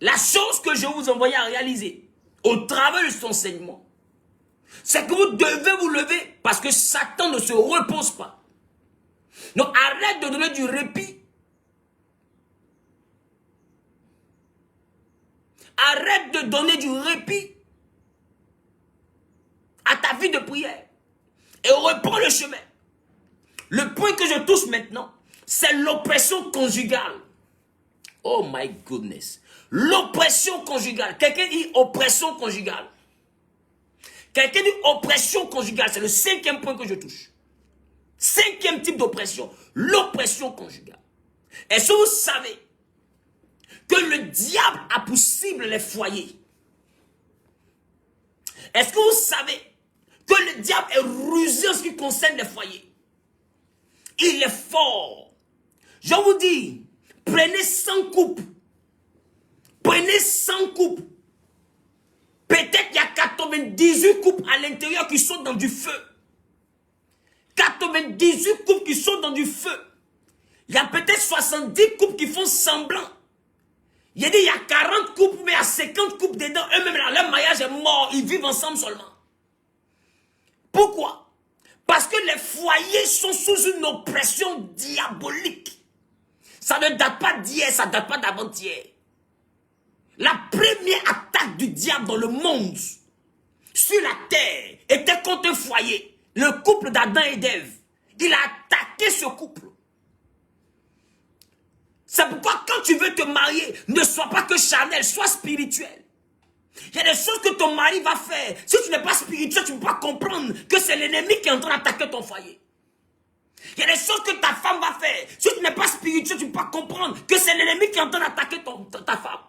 Speaker 2: la chose que je vous envoie à réaliser au travers de cet enseignement, c'est que vous devez vous lever parce que Satan ne se repose pas. Donc, arrête de donner du répit. Arrête de donner du répit à ta vie de prière et reprends le chemin. Le point que je touche maintenant, c'est l'oppression conjugale. Oh my goodness. L'oppression conjugale. Quelqu'un dit oppression conjugale. Quelqu'un dit oppression conjugale. C'est le cinquième point que je touche. Cinquième type d'oppression. L'oppression conjugale. Est-ce que vous savez que le diable a pour cible les foyers? Est-ce que vous savez que le diable est rusé en ce qui concerne les foyers? Il est fort. Je vous dis, prenez 100 coupes. Prenez 100 coupes. Peut-être il y a 98 coupes à l'intérieur qui sont dans du feu. 98 coupes qui sont dans du feu. Il y a peut-être 70 coupes qui font semblant. Il y a dit, il y a 40 couples, mais il y a 50 couples dedans. Eux-mêmes, leur mariage est mort. Ils vivent ensemble seulement. Pourquoi? Parce que les foyers sont sous une oppression diabolique. Ça ne date pas d'hier, ça ne date pas d'avant-hier. La première attaque du diable dans le monde, sur la terre, était contre un foyer. Le couple d'Adam et d'Ève. Il a attaqué ce couple. C'est pourquoi quand tu veux te marier, ne sois pas que charnel, sois spirituel. Il y a des choses que ton mari va faire. Si tu n'es pas spirituel, tu ne peux pas comprendre que c'est l'ennemi qui est en train d'attaquer ton foyer. Il y a des choses que ta femme va faire. Si tu n'es pas spirituel, tu ne peux pas comprendre que c'est l'ennemi qui est en train d'attaquer ta femme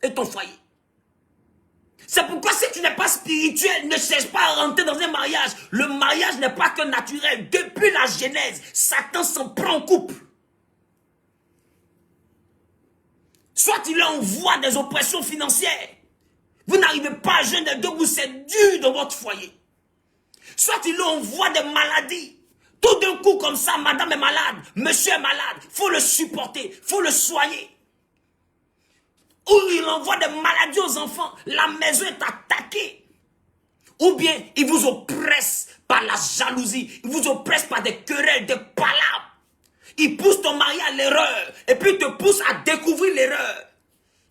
Speaker 2: et ton foyer. C'est pourquoi si tu n'es pas spirituel, ne cherche pas à rentrer dans un mariage. Le mariage n'est pas que naturel. Depuis la Genèse, Satan s'en prend en couple. Soit il envoie des oppressions financières. Vous n'arrivez pas à jeûner debout, c'est dur dans votre foyer. Soit il envoie des maladies. Tout d'un coup comme ça, madame est malade, monsieur est malade. Il faut le supporter, il faut le soigner. Ou il envoie des maladies aux enfants. La maison est attaquée. Ou bien il vous oppresse par la jalousie. Il vous oppresse par des querelles, des palabres. Il pousse ton mari à l'erreur. Et puis il te pousse à découvrir l'erreur.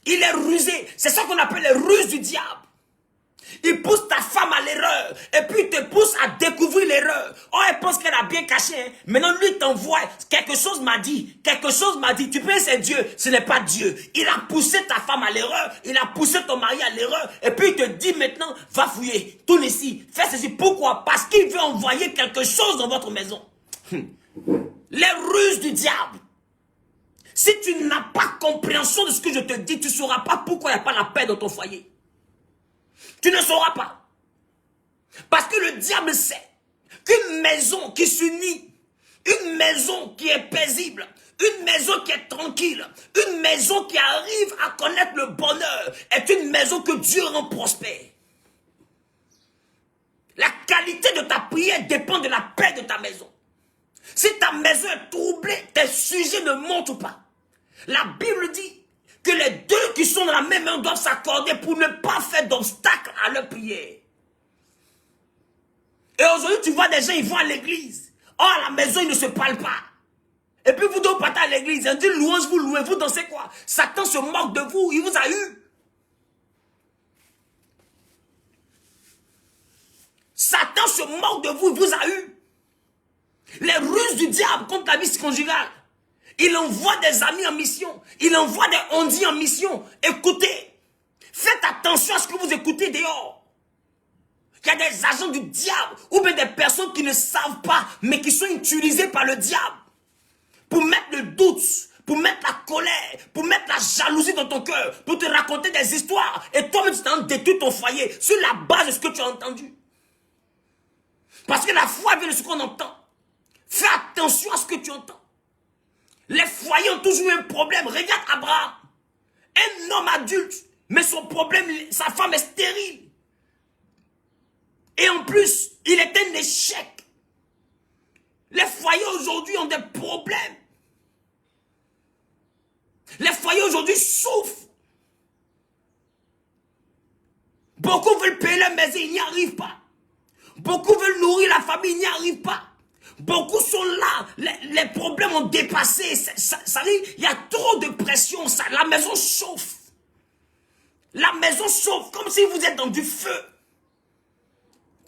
Speaker 2: Il est rusé. C'est ça qu'on appelle les ruses du diable. Il pousse ta femme à l'erreur. Et puis il te pousse à découvrir l'erreur. Oh, elle pense qu'elle a bien caché. Hein? Maintenant, lui t'envoie. Quelque chose m'a dit. Quelque chose m'a dit. Tu penses c'est Dieu. Ce n'est pas Dieu. Il a poussé ta femme à l'erreur. Il a poussé ton mari à l'erreur. Et puis il te dit maintenant, va fouiller. Tourne ici. Fais ceci. Pourquoi? Parce qu'il veut envoyer quelque chose dans votre maison. Les ruses du diable. Si tu n'as pas compréhension de ce que je te dis, tu ne sauras pas pourquoi il n'y a pas la paix dans ton foyer. Tu ne sauras pas. Parce que le diable sait qu'une maison qui s'unit, une maison qui est paisible, une maison qui est tranquille, une maison qui arrive à connaître le bonheur, est une maison que Dieu rend prospère. La qualité de ta prière dépend de la paix de ta maison. Si ta maison est troublée, tes sujets ne montent pas. La Bible dit que les deux qui sont dans la même main doivent s'accorder pour ne pas faire d'obstacle à leur prière. Et aujourd'hui, tu vois des gens, ils vont à l'église. Oh, à la maison, ils ne se parlent pas. Et puis vous deux partez à l'église. Ils disent louange, vous louez, vous dansez quoi? Satan se moque de vous, il vous a eu. Satan se moque de vous, il vous a eu. Les ruses du diable contre la vie conjugale. Il envoie des amis en mission. Il envoie des ondits en mission. Écoutez. Faites attention à ce que vous écoutez dehors. Il y a des agents du diable ou bien des personnes qui ne savent pas, mais qui sont utilisées par le diable pour mettre le doute, pour mettre la colère, pour mettre la jalousie dans ton cœur, pour te raconter des histoires. Et toi-même, tu t'en détruis ton foyer sur la base de ce que tu as entendu. Parce que la foi vient de ce qu'on entend. Fais attention à ce que tu entends. Les foyers ont toujours eu un problème. Regarde Abraham. Un homme adulte, mais son problème, sa femme est stérile. Et en plus, il est un échec. Les foyers aujourd'hui ont des problèmes. Les foyers aujourd'hui souffrent. Beaucoup veulent payer leur maison, ils n'y arrivent pas. Beaucoup veulent nourrir la famille, ils n'y arrivent pas. Beaucoup sont là, les problèmes ont dépassé. Il y a trop de pression, la maison chauffe. La maison chauffe comme si vous êtes dans du feu.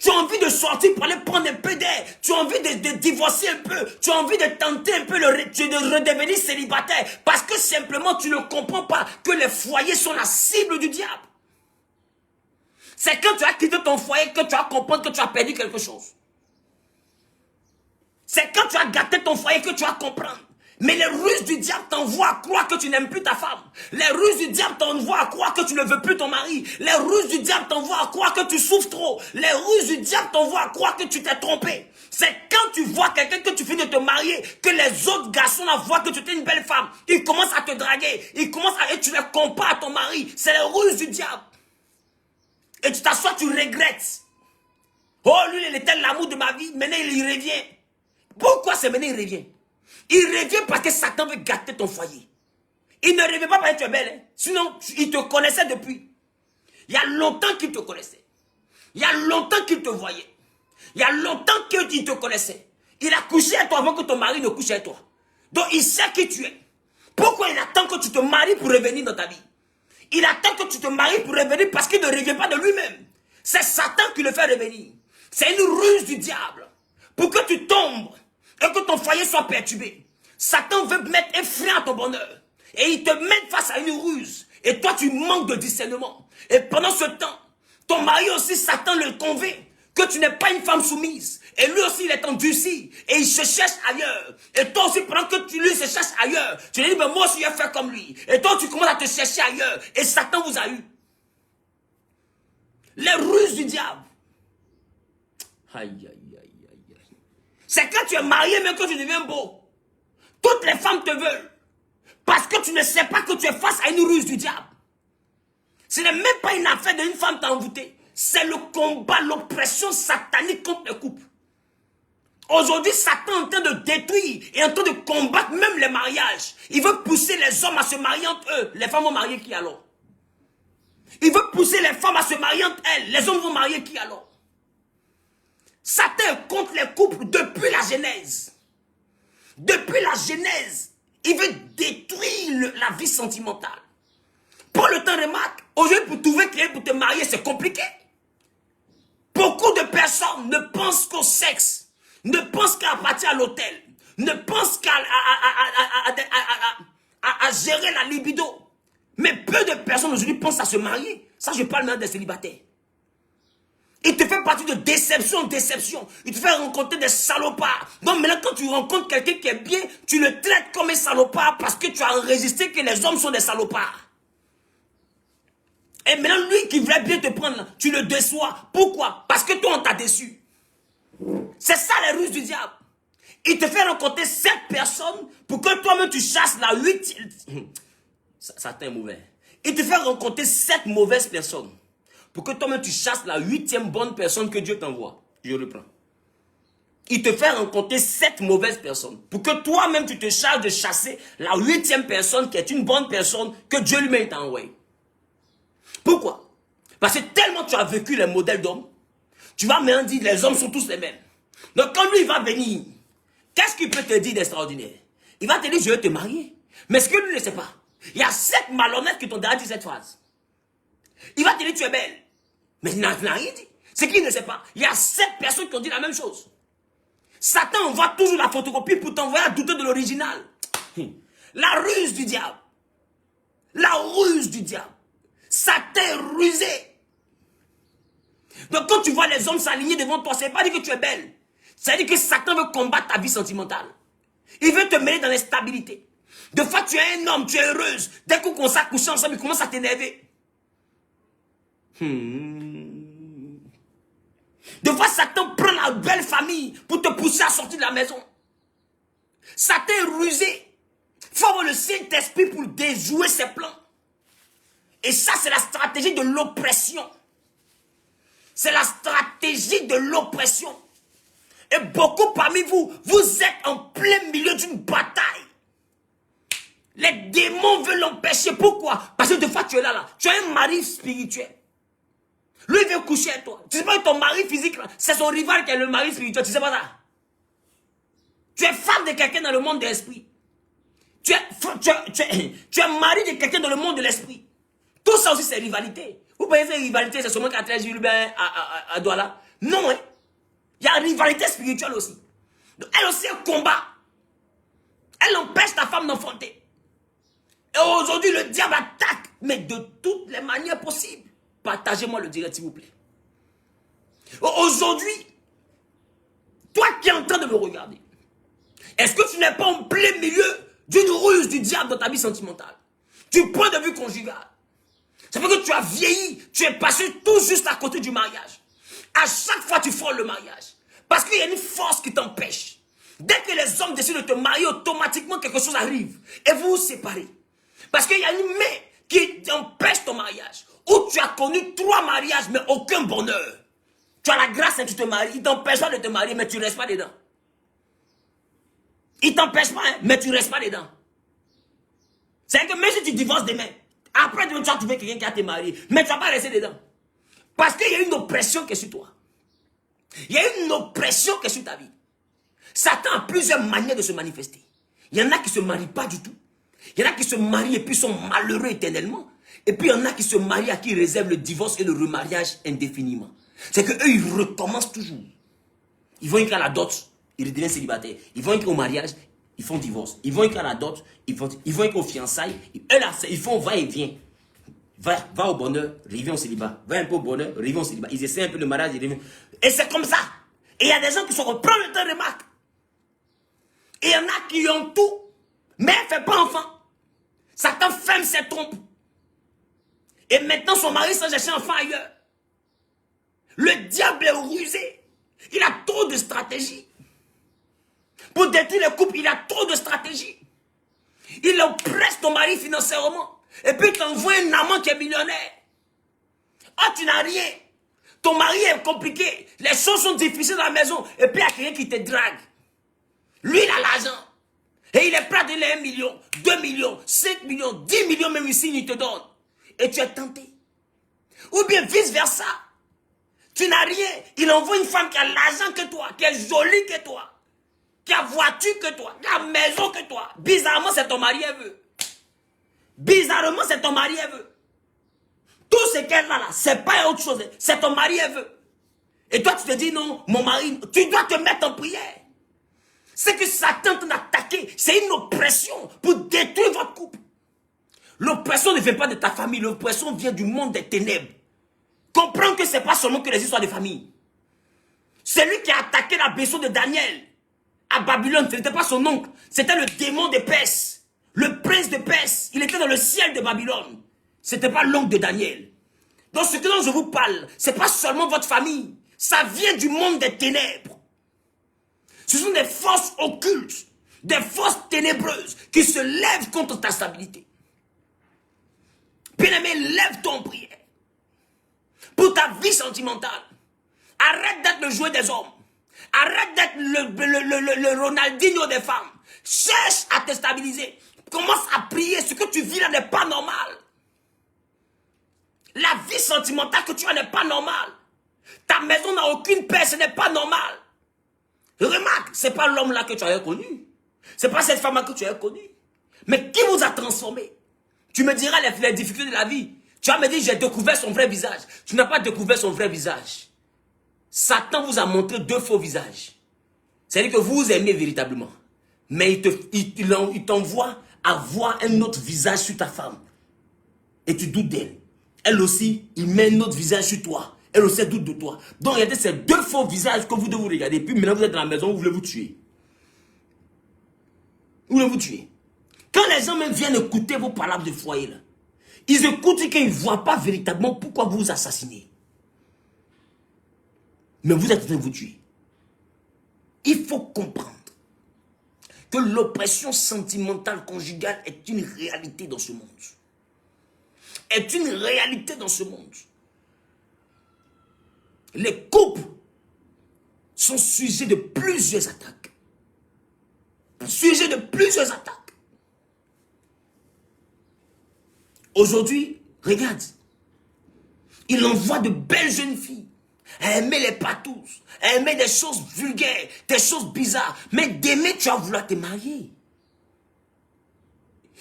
Speaker 2: Tu as envie de sortir pour aller prendre un peu d'air. Tu as envie de divorcer un peu. Tu as envie de tenter un peu de redevenir célibataire. Parce que simplement tu ne comprends pas que les foyers sont la cible du diable. C'est quand tu as quitté ton foyer que tu vas comprendre que tu as perdu quelque chose. C'est quand tu as gâté ton foyer que tu vas comprendre. Mais les ruses du diable t'envoient à croire que tu n'aimes plus ta femme. Les ruses du diable t'envoient à croire que tu ne veux plus ton mari. Les ruses du diable t'envoient à croire que tu souffres trop. Les ruses du diable t'envoient à croire que tu t'es trompé. C'est quand tu vois quelqu'un que tu finis de te marier, que les autres garçons la voient que tu es une belle femme. Ils commencent à te draguer. Et tu les compares à ton mari. C'est les ruses du diable. Et tu t'assois, tu regrettes. Oh, lui, il était l'amour de ma vie. Maintenant, il y revient. Pourquoi c'est maintenant il revient? Il revient parce que Satan veut gâter ton foyer. Il ne revient pas parce que tu es belle. Hein? Sinon, il te connaissait depuis. Il y a longtemps qu'il te connaissait. Il y a longtemps qu'il te voyait. Il y a longtemps qu'il te connaissait. Il a couché avec toi avant que ton mari ne couche avec toi. Donc, il sait qui tu es. Pourquoi il attend que tu te maries pour revenir dans ta vie? Il attend que tu te maries pour revenir parce qu'il ne revient pas de lui-même. C'est Satan qui le fait revenir. C'est une ruse du diable. Pour que tu tombes et que ton foyer soit perturbé. Satan veut mettre un frein à ton bonheur. Et il te met face à une ruse. Et toi, tu manques de discernement. Et pendant ce temps, ton mari aussi, Satan le convainc que tu n'es pas une femme soumise. Et lui aussi, il est endurci. Et il se cherche ailleurs. Et toi aussi, pendant que lui se cherche ailleurs, tu lui dis, mais moi aussi, je vais faire comme lui. Et toi, tu commences à te chercher ailleurs. Et Satan vous a eu. Les ruses du diable. Aïe, aïe, aïe, aïe, aïe. C'est quand tu es marié, même que tu deviens beau. Toutes les femmes te veulent. Parce que tu ne sais pas que tu es face à une ruse du diable. Ce n'est même pas une affaire d'une femme t'envoûter. C'est le combat, l'oppression satanique contre le couple. Aujourd'hui, Satan est en train de détruire et en train de combattre même les mariages. Il veut pousser les hommes à se marier entre eux. Les femmes vont marier qui alors? Il veut pousser les femmes à se marier entre elles. Les hommes vont marier qui alors? Satan est contre les couples depuis la Genèse. Depuis la Genèse, il veut détruire la vie sentimentale. Pour le temps, remarque, aujourd'hui, pour trouver quelqu'un pour te marier, c'est compliqué. Beaucoup de personnes ne pensent qu'au sexe, ne pensent qu'à partir à l'hôtel, ne pensent qu'à gérer la libido. Mais peu de personnes aujourd'hui pensent à se marier. Ça, je parle même des célibataires. Il te fait partie de déception en déception. Il te fait rencontrer des salopards. Donc maintenant, quand tu rencontres quelqu'un qui est bien, tu le traites comme un salopard parce que tu as enregistré que les hommes sont des salopards. Et maintenant, lui qui voulait bien te prendre, tu le déçois. Pourquoi? Parce que toi, on t'a déçu. C'est ça les ruses du diable. Il te fait rencontrer 7 personnes pour que toi-même tu chasses la 8e. Ça t'est mauvais. Il te fait rencontrer 7 mauvaises personnes pour que toi-même tu chasses la 8e bonne personne que Dieu t'envoie. Je reprends. Il te fait rencontrer 7 mauvaises personnes pour que toi-même tu te charges de chasser la 8e personne qui est une bonne personne que Dieu lui-même t'a envoyée. Pourquoi? Parce que tellement tu as vécu les modèles d'hommes, tu vas maintenant dire les hommes sont tous les mêmes. Donc quand lui il va venir, qu'est-ce qu'il peut te dire d'extraordinaire? Il va te dire je vais te marier. Mais ce que lui ne sait pas, il y a 7 malhonnêtes qui t'ont déjà dit cette phrase. Il va te dire tu es belle. Mais il n'a rien dit. Ce qu'il ne sait pas, il y a 7 personnes qui ont dit la même chose. Satan envoie toujours la photocopie pour t'envoyer à douter de l'original. La ruse du diable. La ruse du diable. Satan est rusé. Donc quand tu vois les hommes s'aligner devant toi, ça ne veut pas dire que tu es belle. Ça veut dire que Satan veut combattre ta vie sentimentale. Il veut te mêler dans l'instabilité. De fois tu es un homme, tu es heureuse. Dès qu'on commence à coucher ensemble, il commence à t'énerver. De fois Satan prend la belle famille pour te pousser à sortir de la maison. Satan est rusé. Il faut avoir le Saint-Esprit pour déjouer ses plans. Et ça, c'est la stratégie de l'oppression. C'est la stratégie de l'oppression. Et beaucoup parmi vous, vous êtes en plein milieu d'une bataille. Les démons veulent l'empêcher. Pourquoi? Parce que des fois, tu es là. Tu as un mari spirituel. Lui, il veut coucher avec toi. Tu sais pas que ton mari physique, c'est son rival qui est le mari spirituel. Tu sais pas ça? Tu es femme de quelqu'un dans le monde de l'esprit. Tu es mari de quelqu'un dans le monde de l'esprit. Tout ça aussi, c'est rivalité. Vous pensez que rivalité, c'est seulement qu'à 13 Gilbert à Douala? Non, hein. Il y a une rivalité spirituelle aussi. Donc, elle aussi, un combat. Elle empêche ta femme d'enfanter. Et aujourd'hui, le diable attaque, mais de toutes les manières possibles. Partagez-moi le direct, s'il vous plaît. Aujourd'hui, toi qui es en train de me regarder, est-ce que tu n'es pas en plein milieu d'une ruse du diable dans ta vie sentimentale? Du point de vue conjugal. Ça fait que tu as vieilli, tu es passé tout juste à côté du mariage. À chaque fois, tu frôles le mariage. Parce qu'il y a une force qui t'empêche. Dès que les hommes décident de te marier, automatiquement quelque chose arrive. Et vous vous séparez. Parce qu'il y a une main qui empêche ton mariage. Ou tu as connu 3 mariages, mais aucun bonheur. Tu as la grâce et tu te maries. Il t'empêche pas de te marier, mais tu ne restes pas dedans. Il t'empêche pas, hein, mais tu ne restes pas dedans. C'est que même si tu divorces demain, après demain, tu vas trouver quelqu'un qui a te marié, mais tu ne vas pas rester dedans. Parce qu'il y a une oppression qui est sur toi. Il y a une oppression qui est sur ta vie. Satan a plusieurs manières de se manifester. Il y en a qui ne se marient pas du tout. Il y en a qui se marient et puis sont malheureux éternellement. Et puis il y en a qui se marient à qui ils réservent le divorce et le remariage indéfiniment. C'est qu'eux, ils recommencent toujours. Ils vont écrire à la dot, ils redeviennent célibataires. Ils vont écrire au mariage, ils font divorce. Ils vont écrire à la dot, ils vont écrire aux fiançailles. Eux là, ils font va-et-vient. Va au bonheur, reviens au célibat. Va un peu au bonheur, reviens au célibat. Ils essaient un peu le mariage, ils reviennent. Et c'est comme ça. Et il y a des gens qui sont comme, prends le temps de remarque. Et il y en a qui ont tout, mais elle ne fait pas enfant. Satan ferme ses trompes. Et maintenant, son mari s'en cherche enfant ailleurs. Le diable est rusé. Il a trop de stratégies. Pour détruire les couples, il a trop de stratégies. Il oppresse ton mari financièrement. Et puis, il t'envoie un amant qui est millionnaire. Ah, tu n'as rien. Ton mari est compliqué. Les choses sont difficiles dans la maison. Et puis, il y a quelqu'un qui te drague. Lui, il a l'argent. Et il est prêt à donner 1 million, 2 millions, 5 millions, 10 millions même ici, il te donne. Et tu es tenté. Ou bien vice-versa. Tu n'as rien. Il envoie une femme qui a l'argent que toi, qui est jolie que toi, qui a voiture que toi, qui a maison que toi. Bizarrement, c'est ton mari, elle veut. Bizarrement, c'est ton mari, elle veut. Tout ce qu'elle a là, c'est pas autre chose. C'est ton mari, elle veut. Et toi, tu te dis, non, mon mari, tu dois te mettre en prière. C'est que Satan t'a attaqué. C'est une oppression pour détruire votre couple. L'oppression ne vient pas de ta famille. L'oppression vient du monde des ténèbres. Comprends que ce n'est pas seulement que les histoires de famille. C'est lui qui a attaqué la maison de Daniel à Babylone. Ce n'était pas son oncle. C'était le démon de Perse. Le prince de Perse. Il était dans le ciel de Babylone. Ce n'était pas l'oncle de Daniel. Donc ce dont je vous parle, ce n'est pas seulement votre famille. Ça vient du monde des ténèbres. Ce sont des forces occultes, des forces ténébreuses qui se lèvent contre ta stabilité. Bien-aimé, lève ton prière pour ta vie sentimentale. Arrête d'être le jouet des hommes. Arrête d'être le Ronaldinho des femmes. Cherche à te stabiliser. Commence à prier. Ce que tu vis là n'est pas normal. La vie sentimentale que tu as n'est pas normale. Ta maison n'a aucune paix, ce n'est pas normal. Remarque, ce n'est pas l'homme là que tu as connu. Ce n'est pas cette femme là que tu as connue. Mais qui vous a transformé? Tu me diras les difficultés de la vie. Tu vas me dire, j'ai découvert son vrai visage. Tu n'as pas découvert son vrai visage. Satan vous a montré deux faux visages. C'est-à-dire que vous vous aimez véritablement. Mais il t'envoie à voir un autre visage sur ta femme. Et tu doutes d'elle. Elle aussi, il met un autre visage sur toi. Elle aussi, elle doute de toi. Donc, regardez ces deux faux visages que vous devez vous regarder. Puis maintenant, vous êtes dans la maison, vous voulez vous tuer. Vous voulez vous tuer. Quand les gens même viennent écouter vos paroles de foyer, là, ils écoutent et qu'ils ne voient pas véritablement pourquoi vous vous assassinez. Mais vous êtes en train de vous tuer. Il faut comprendre que l'oppression sentimentale conjugale est une réalité dans ce monde. Est une réalité dans ce monde. Les couples sont sujets de plusieurs attaques. Sujets de plusieurs attaques. Aujourd'hui, regarde, il envoie de belles jeunes filles. Elle aimait les patous, elle aimait des choses vulgaires, des choses bizarres. Mais demain, tu vas vouloir te marier.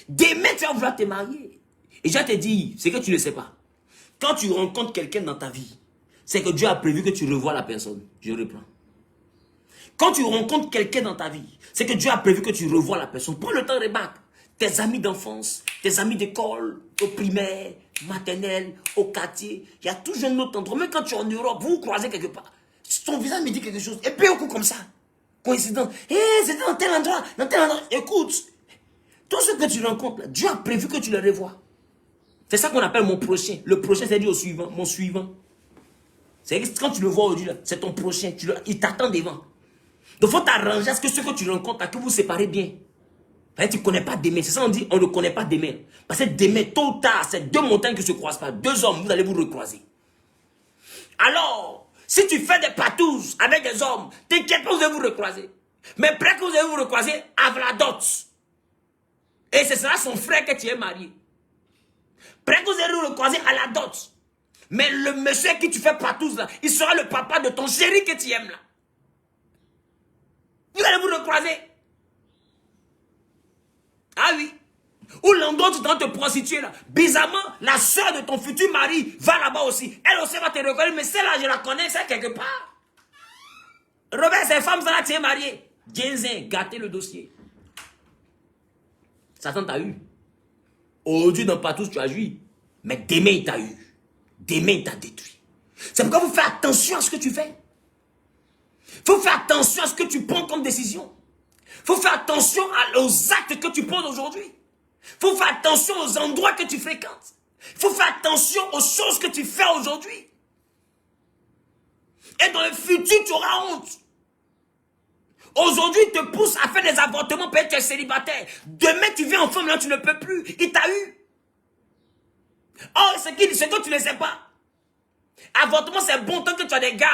Speaker 2: Demain, tu vas vouloir te marier. Et je te dis, c'est que tu ne sais pas. Quand tu rencontres quelqu'un dans ta vie, c'est que Dieu a prévu que tu revois la personne. Je reprends. Quand tu rencontres quelqu'un dans ta vie, c'est que Dieu a prévu que tu revois la personne. Prends le temps de remarquer. Tes amis d'enfance, tes amis d'école, au primaire, maternelle, au quartier, il y a toujours un autre endroit. Même quand tu es en Europe, vous vous croisez quelque part. Ton visage me dit quelque chose. Et puis un coup comme ça. Coïncidence. C'est dans tel endroit, dans tel endroit. Écoute, tout ce que tu rencontres, là, Dieu a prévu que tu le revois. C'est ça qu'on appelle mon prochain. Le prochain, c'est dit au suivant, mon suivant. C'est quand tu le vois aujourd'hui, c'est ton prochain. Il t'attend devant. Donc il faut t'arranger à ce que tu rencontres, là, que vous vous séparez bien. Tu ne connais pas demain. C'est ça on dit, on ne connaît pas demain. Parce que demain, tôt ou tard, c'est deux montagnes qui ne se croisent pas. Deux hommes, vous allez vous recroiser. Alors, si tu fais des patouses avec des hommes, t'inquiète pas, vous allez vous recroiser. Mais près que vous allez vous recroiser, avec la dot. Et ce sera son frère que tu es marié. Près que vous allez vous recroiser à la dot. Mais le monsieur qui tu fais patouze là, il sera le papa de ton chéri que tu aimes là. Vous allez vous recroiser. Ah oui. Ou l'endroit où tu es en train de te prostituer là. Bizarrement, la soeur de ton futur mari va là-bas aussi. Elle aussi va te reconnaître. Mais celle-là, je la connais, c'est quelque part. Robert, ces femmes, ça là, tu es marié. Ginzin, gâtez le dossier. Satan t'a eu. Aujourd'hui, dans Patous, tu as joui. Mais demain, il t'a eu. Demain, il t'a détruit. C'est pourquoi il faut faire attention à ce que tu fais. Il faut faire attention à ce que tu prends comme décision. Il faut faire attention aux actes que tu poses aujourd'hui. Il faut faire attention aux endroits que tu fréquentes. Il faut faire attention aux choses que tu fais aujourd'hui. Et dans le futur, tu auras honte. Aujourd'hui, il te pousse à faire des avortements, peut-être que tu es célibataire. Demain, tu viens en femme, là, tu ne peux plus. Il t'a eu. Oh, c'est que tu ne sais pas. Avortement, c'est bon tant que tu as des gars.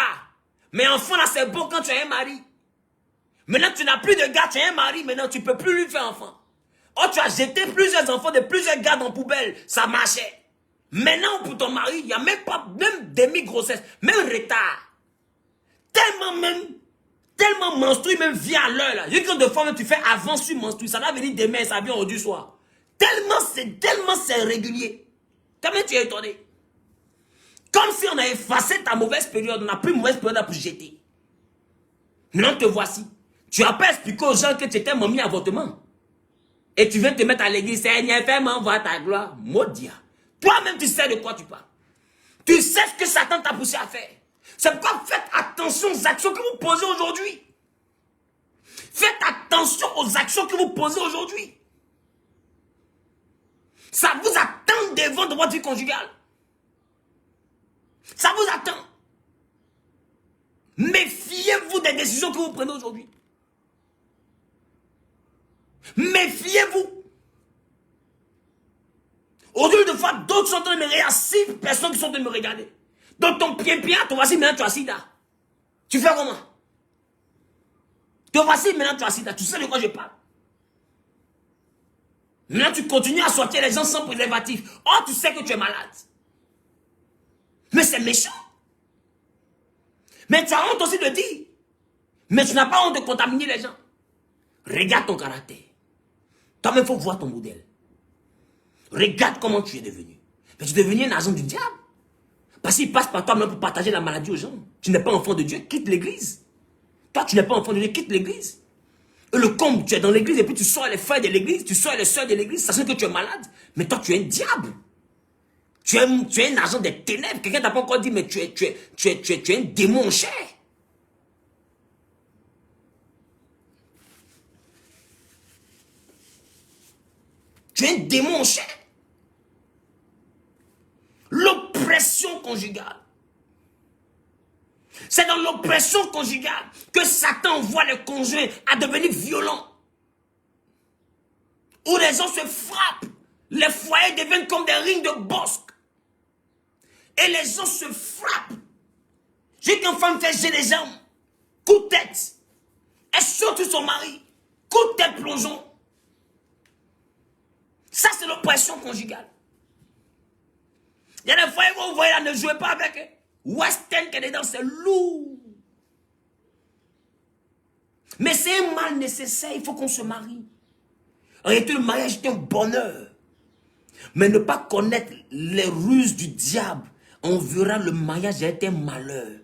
Speaker 2: Mais enfant, là, c'est bon quand tu as un mari. Maintenant, tu n'as plus de gars, tu as un mari, maintenant, tu ne peux plus lui faire enfant. Oh, tu as jeté plusieurs enfants de plusieurs gars dans la poubelle. Ça marchait. Maintenant, pour ton mari, il n'y a même pas, même demi-grossesse, même retard. Tellement menstrue, même vient à l'heure, là. Quand de fois, même, tu fais avant sur menstrue, ça va venir demain, ça vient aujourd'hui soir. Tellement c'est régulier. Comment tu es étonné? Comme si on a effacé ta mauvaise période, on n'a plus mauvaise période pour jeter. Maintenant, te voici. Tu n'as pas expliqué aux gens que tu étais mamie avortement. Et tu viens te mettre à l'église, Seigneur, fais-moi voir ta gloire. Maudia. Toi-même, tu sais de quoi tu parles. Tu sais ce que Satan t'a poussé à faire. C'est pourquoi faites attention aux actions que vous posez aujourd'hui. Faites attention aux actions que vous posez aujourd'hui. Ça vous attend devant de votre vie conjugale. Ça vous attend. Méfiez-vous des décisions que vous prenez aujourd'hui. Méfiez-vous. Aujourd'hui, de fois, d'autres sont en train de me regarder. 6 personnes qui sont en train de me regarder. Dans ton pied-pied, toi voici maintenant, tu as sida. Tu fais comment? Te voici maintenant, tu as sida. Tu sais de quoi je parle. Maintenant, tu continues à sortir les gens sans préservatif. Oh, tu sais que tu es malade. Mais c'est méchant. Mais tu as honte aussi de dire. Mais tu n'as pas honte de contaminer les gens. Regarde ton caractère. Toi-même, il faut voir ton modèle. Regarde comment tu es devenu. Mais tu es devenu un agent du diable. Parce qu'il passe par toi-même pour partager la maladie aux gens. Tu n'es pas enfant de Dieu, quitte l'église. Toi, tu n'es pas enfant de Dieu, quitte l'église. Et le comble, tu es dans l'église et puis tu sors les frères de l'église, tu sors les soeurs de l'église, sachant que tu es malade. Mais toi, tu es un diable. Tu es un agent des ténèbres. Quelqu'un t'a pas encore dit, mais tu es un démon en chair. Tu es un démon en chair. L'oppression conjugale. C'est dans l'oppression conjugale que Satan envoie les conjoints à devenir violents. Où les gens se frappent. Les foyers deviennent comme des rings de bosque. Et les gens se frappent. J'ai qu'une femme fait gérer les jambes. Coup de tête. Elle surtout son mari. Coup de tête plongeon. Ça, c'est l'oppression conjugale. Il y a des foyers où vous voyez là, ne jouez pas avec eux. Western qui est dedans, c'est lourd. Mais c'est un mal nécessaire, il faut qu'on se marie. En réalité, le mariage est un bonheur. Mais ne pas connaître les ruses du diable, on verra le mariage être un malheur.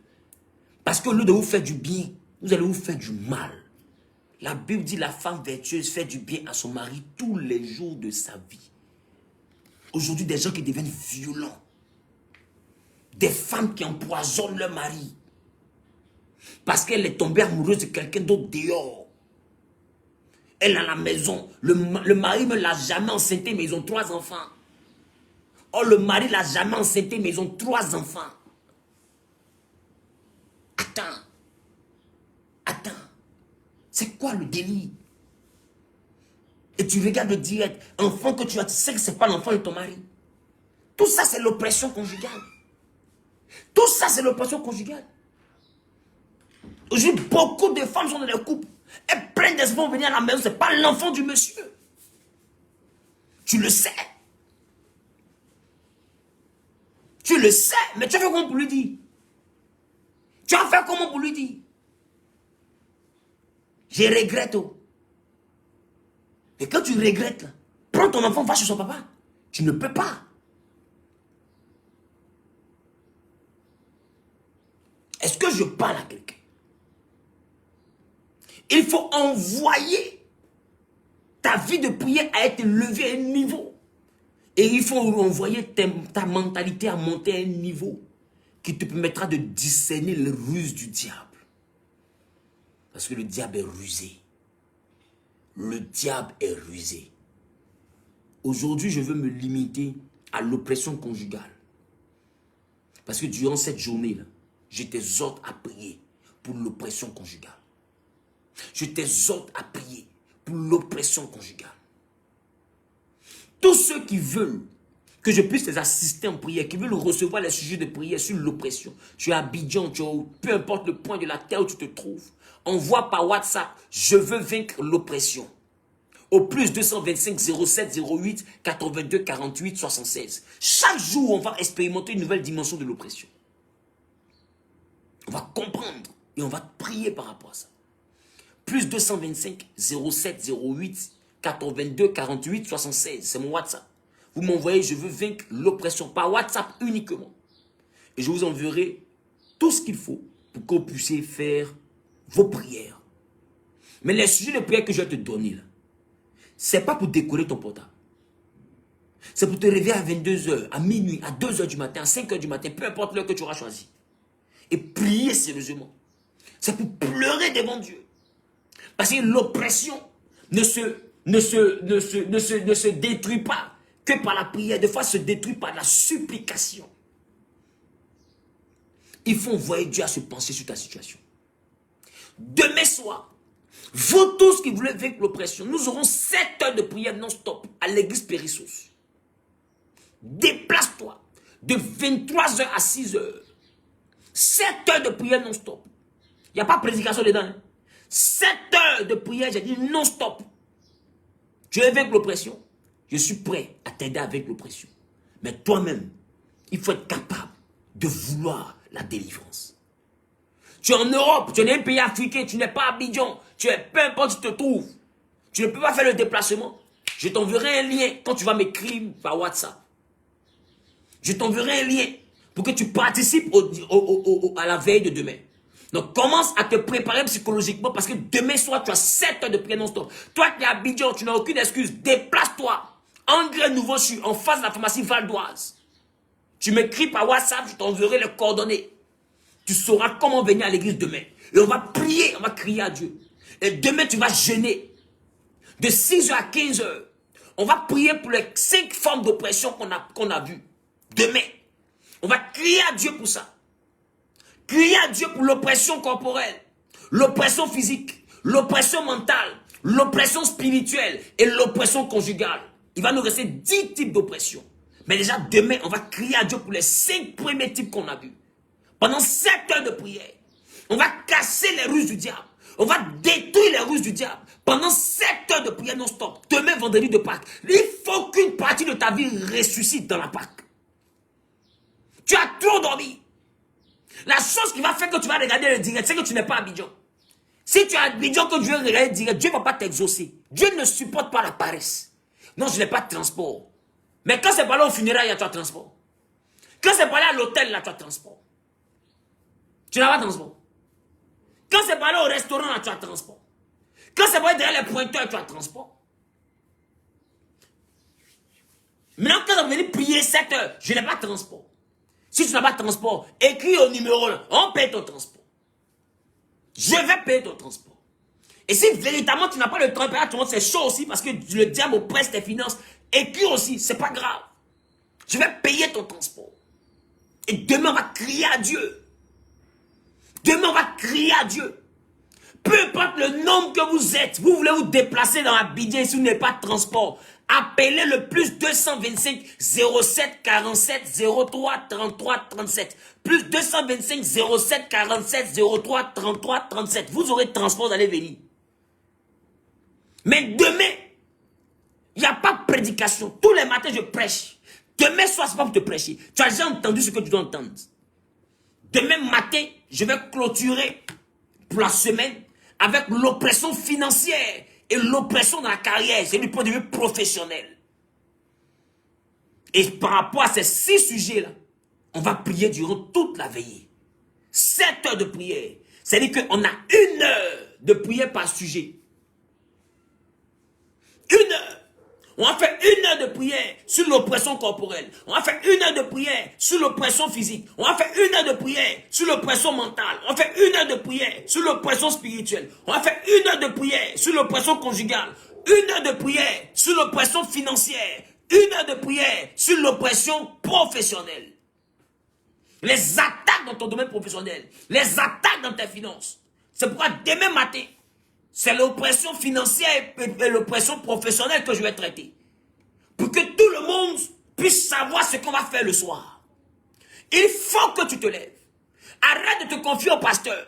Speaker 2: Parce qu'au lieu de vous faire du bien, vous allez vous faire du mal. La Bible dit la femme vertueuse fait du bien à son mari tous les jours de sa vie. Aujourd'hui, des gens qui deviennent violents. Des femmes qui empoisonnent leur mari. Parce qu'elle est tombée amoureuse de quelqu'un d'autre dehors. Elle a la maison. Le mari ne l'a jamais enceinté, mais ils ont 3 enfants. Oh, le mari ne l'a jamais enceinté, mais ils ont 3 enfants. Attends. C'est quoi le délire? Et tu regardes le direct. Enfant que tu as, tu sais que ce n'est pas l'enfant de ton mari. Tout ça, c'est l'oppression conjugale. Tout ça, c'est l'oppression conjugale. Aujourd'hui, beaucoup de femmes sont dans des couples. Elles prennent des enfants venir à la maison. Ce n'est pas l'enfant du monsieur. Tu le sais. Tu le sais. Mais tu as fait comment pour lui dire? Tu as fait comment pour lui dire? Je regrette. Et quand tu regrettes, là, prends ton enfant, va chez son papa. Tu ne peux pas. Est-ce que je parle à quelqu'un? Il faut envoyer ta vie de prière à être levée à un niveau. Et il faut envoyer ta mentalité à monter à un niveau qui te permettra de discerner les ruses du diable. Parce que le diable est rusé. Le diable est rusé. Aujourd'hui, je veux me limiter à l'oppression conjugale. Parce que durant cette journée-là, je t'exhorte à prier pour l'oppression conjugale. Je t'exhorte à prier pour l'oppression conjugale. Tous ceux qui veulent que je puisse les assister en prière, qui veulent recevoir les sujets de prière sur l'oppression, tu es à Abidjan, peu importe le point de la terre où tu te trouves, envoie par WhatsApp, je veux vaincre l'oppression. Au plus 225 07 08 82 48 76. Chaque jour, on va expérimenter une nouvelle dimension de l'oppression. On va comprendre et on va prier par rapport à ça. Plus 225 07 08 82 48 76. C'est mon WhatsApp. Vous m'envoyez, je veux vaincre l'oppression par WhatsApp uniquement. Et je vous enverrai tout ce qu'il faut pour que vous puissiez faire vos prières. Mais les sujets de prière que je vais te donner là, ce n'est pas pour décorer ton portable. C'est pour te réveiller à 22h, à minuit, à 2h du matin, à 5h du matin, peu importe l'heure que tu auras choisi. Et prier sérieusement. C'est pour pleurer devant Dieu. Parce que l'oppression ne se détruit pas que par la prière. Des fois, se détruit par la supplication. Il faut envoyer Dieu à se pencher sur ta situation. Demain soir, vous tous qui voulez vaincre l'oppression, nous aurons 7 heures de prière non-stop à l'église Périssos. Déplace-toi de 23h à 6h. 7 heures de prière non-stop. Il n'y a pas de prédication dedans. Hein? 7 heures de prière, j'ai dit non-stop. Tu es avec l'oppression. Je suis prêt à t'aider avec l'oppression. Mais toi-même, il faut être capable de vouloir la délivrance. Tu es en Europe, tu es dans un pays africain, tu n'es pas à Abidjan, tu es peu importe où tu te trouves. Tu ne peux pas faire le déplacement. Je t'enverrai un lien quand tu vas m'écrire par WhatsApp. Je t'enverrai un lien pour que tu participes à la veille de demain. Donc, commence à te préparer psychologiquement parce que demain soir, tu as 7 heures de prière non-stop. Toi qui es à Abidjan, tu n'as aucune excuse. Déplace-toi. Engrais nouveau, je suis en face de la pharmacie Val d'Oise. Tu m'écris par WhatsApp, je t'enverrai les coordonnées. Tu sauras comment venir à l'église demain. Et on va prier, on va crier à Dieu. Et demain, tu vas jeûner. De 6h à 15h. On va prier pour les 5 formes d'oppression qu'on a vues. Demain. On va crier à Dieu pour ça. Crier à Dieu pour l'oppression corporelle, l'oppression physique, l'oppression mentale, l'oppression spirituelle et l'oppression conjugale. Il va nous rester 10 types d'oppression. Mais déjà, demain, on va crier à Dieu pour les 5 premiers types qu'on a vus. Pendant 7 heures de prière, on va casser les ruses du diable. On va détruire les ruses du diable. Pendant 7 heures de prière non-stop. Demain, vendredi de Pâques. Il faut qu'une partie de ta vie ressuscite dans la Pâques. Tu as trop dormi. La chose qui va faire que tu vas regarder le direct, c'est que tu n'es pas à Abidjan. Si tu es à Abidjan, que Dieu regarde le direct, Dieu ne va pas t'exaucer. Dieu ne supporte pas la paresse. Non, je n'ai pas de transport. Mais quand c'est pas là au funérail, tu as transport. Quand c'est pas là à l'hôtel, là, tu as transport. Tu n'as pas de transport. Quand c'est pas là au restaurant, là, tu as transport. Quand c'est pas là derrière les pointeurs, tu as transport. Maintenant, quand on va venir prier 7 heures, je n'ai pas de transport. Si tu n'as pas de transport, écris au numéro là, on paye ton transport. Je vais payer ton transport. Et si véritablement tu n'as pas le transport, c'est chaud aussi parce que le diable oppresse tes finances, écris aussi, c'est pas grave. Je vais payer ton transport. Et demain on va crier à Dieu. Demain on va crier à Dieu. Peu importe le nombre que vous êtes, vous voulez vous déplacer dans Abidjan si vous n'avez pas de transport. Appelez le plus 225 07 47 03 33 37. Plus 225 07 47 03 33 37. Vous aurez de transport d'aller venir. Mais demain, il n'y a pas de prédication. Tous les matins, je prêche. Demain soir, ce n'est pas pour te prêcher. Tu as déjà entendu ce que tu dois entendre. Demain matin, je vais clôturer pour la semaine avec l'oppression financière et l'oppression dans la carrière. C'est du point de vue professionnel. Et par rapport à ces 6 sujets-là, on va prier durant toute la veillée. 7 heures de prière. C'est-à-dire qu'on a 1 heure de prière par sujet. 1 heure. On va faire 1 heure de prière sur l'oppression corporelle. On va faire 1 heure de prière sur l'oppression physique. On va faire 1 heure de prière sur l'oppression mentale. On va faire 1 heure de prière sur l'oppression spirituelle. On va faire 1 heure de prière sur l'oppression conjugale. 1 heure de prière sur l'oppression financière. 1 heure de prière sur l'oppression professionnelle. Les attaques dans ton domaine professionnel. Les attaques dans tes finances. C'est pourquoi demain matin, c'est l'oppression financière et l'oppression professionnelle que je vais traiter. Pour que tout le monde puisse savoir ce qu'on va faire le soir. Il faut que tu te lèves. Arrête de te confier au pasteur.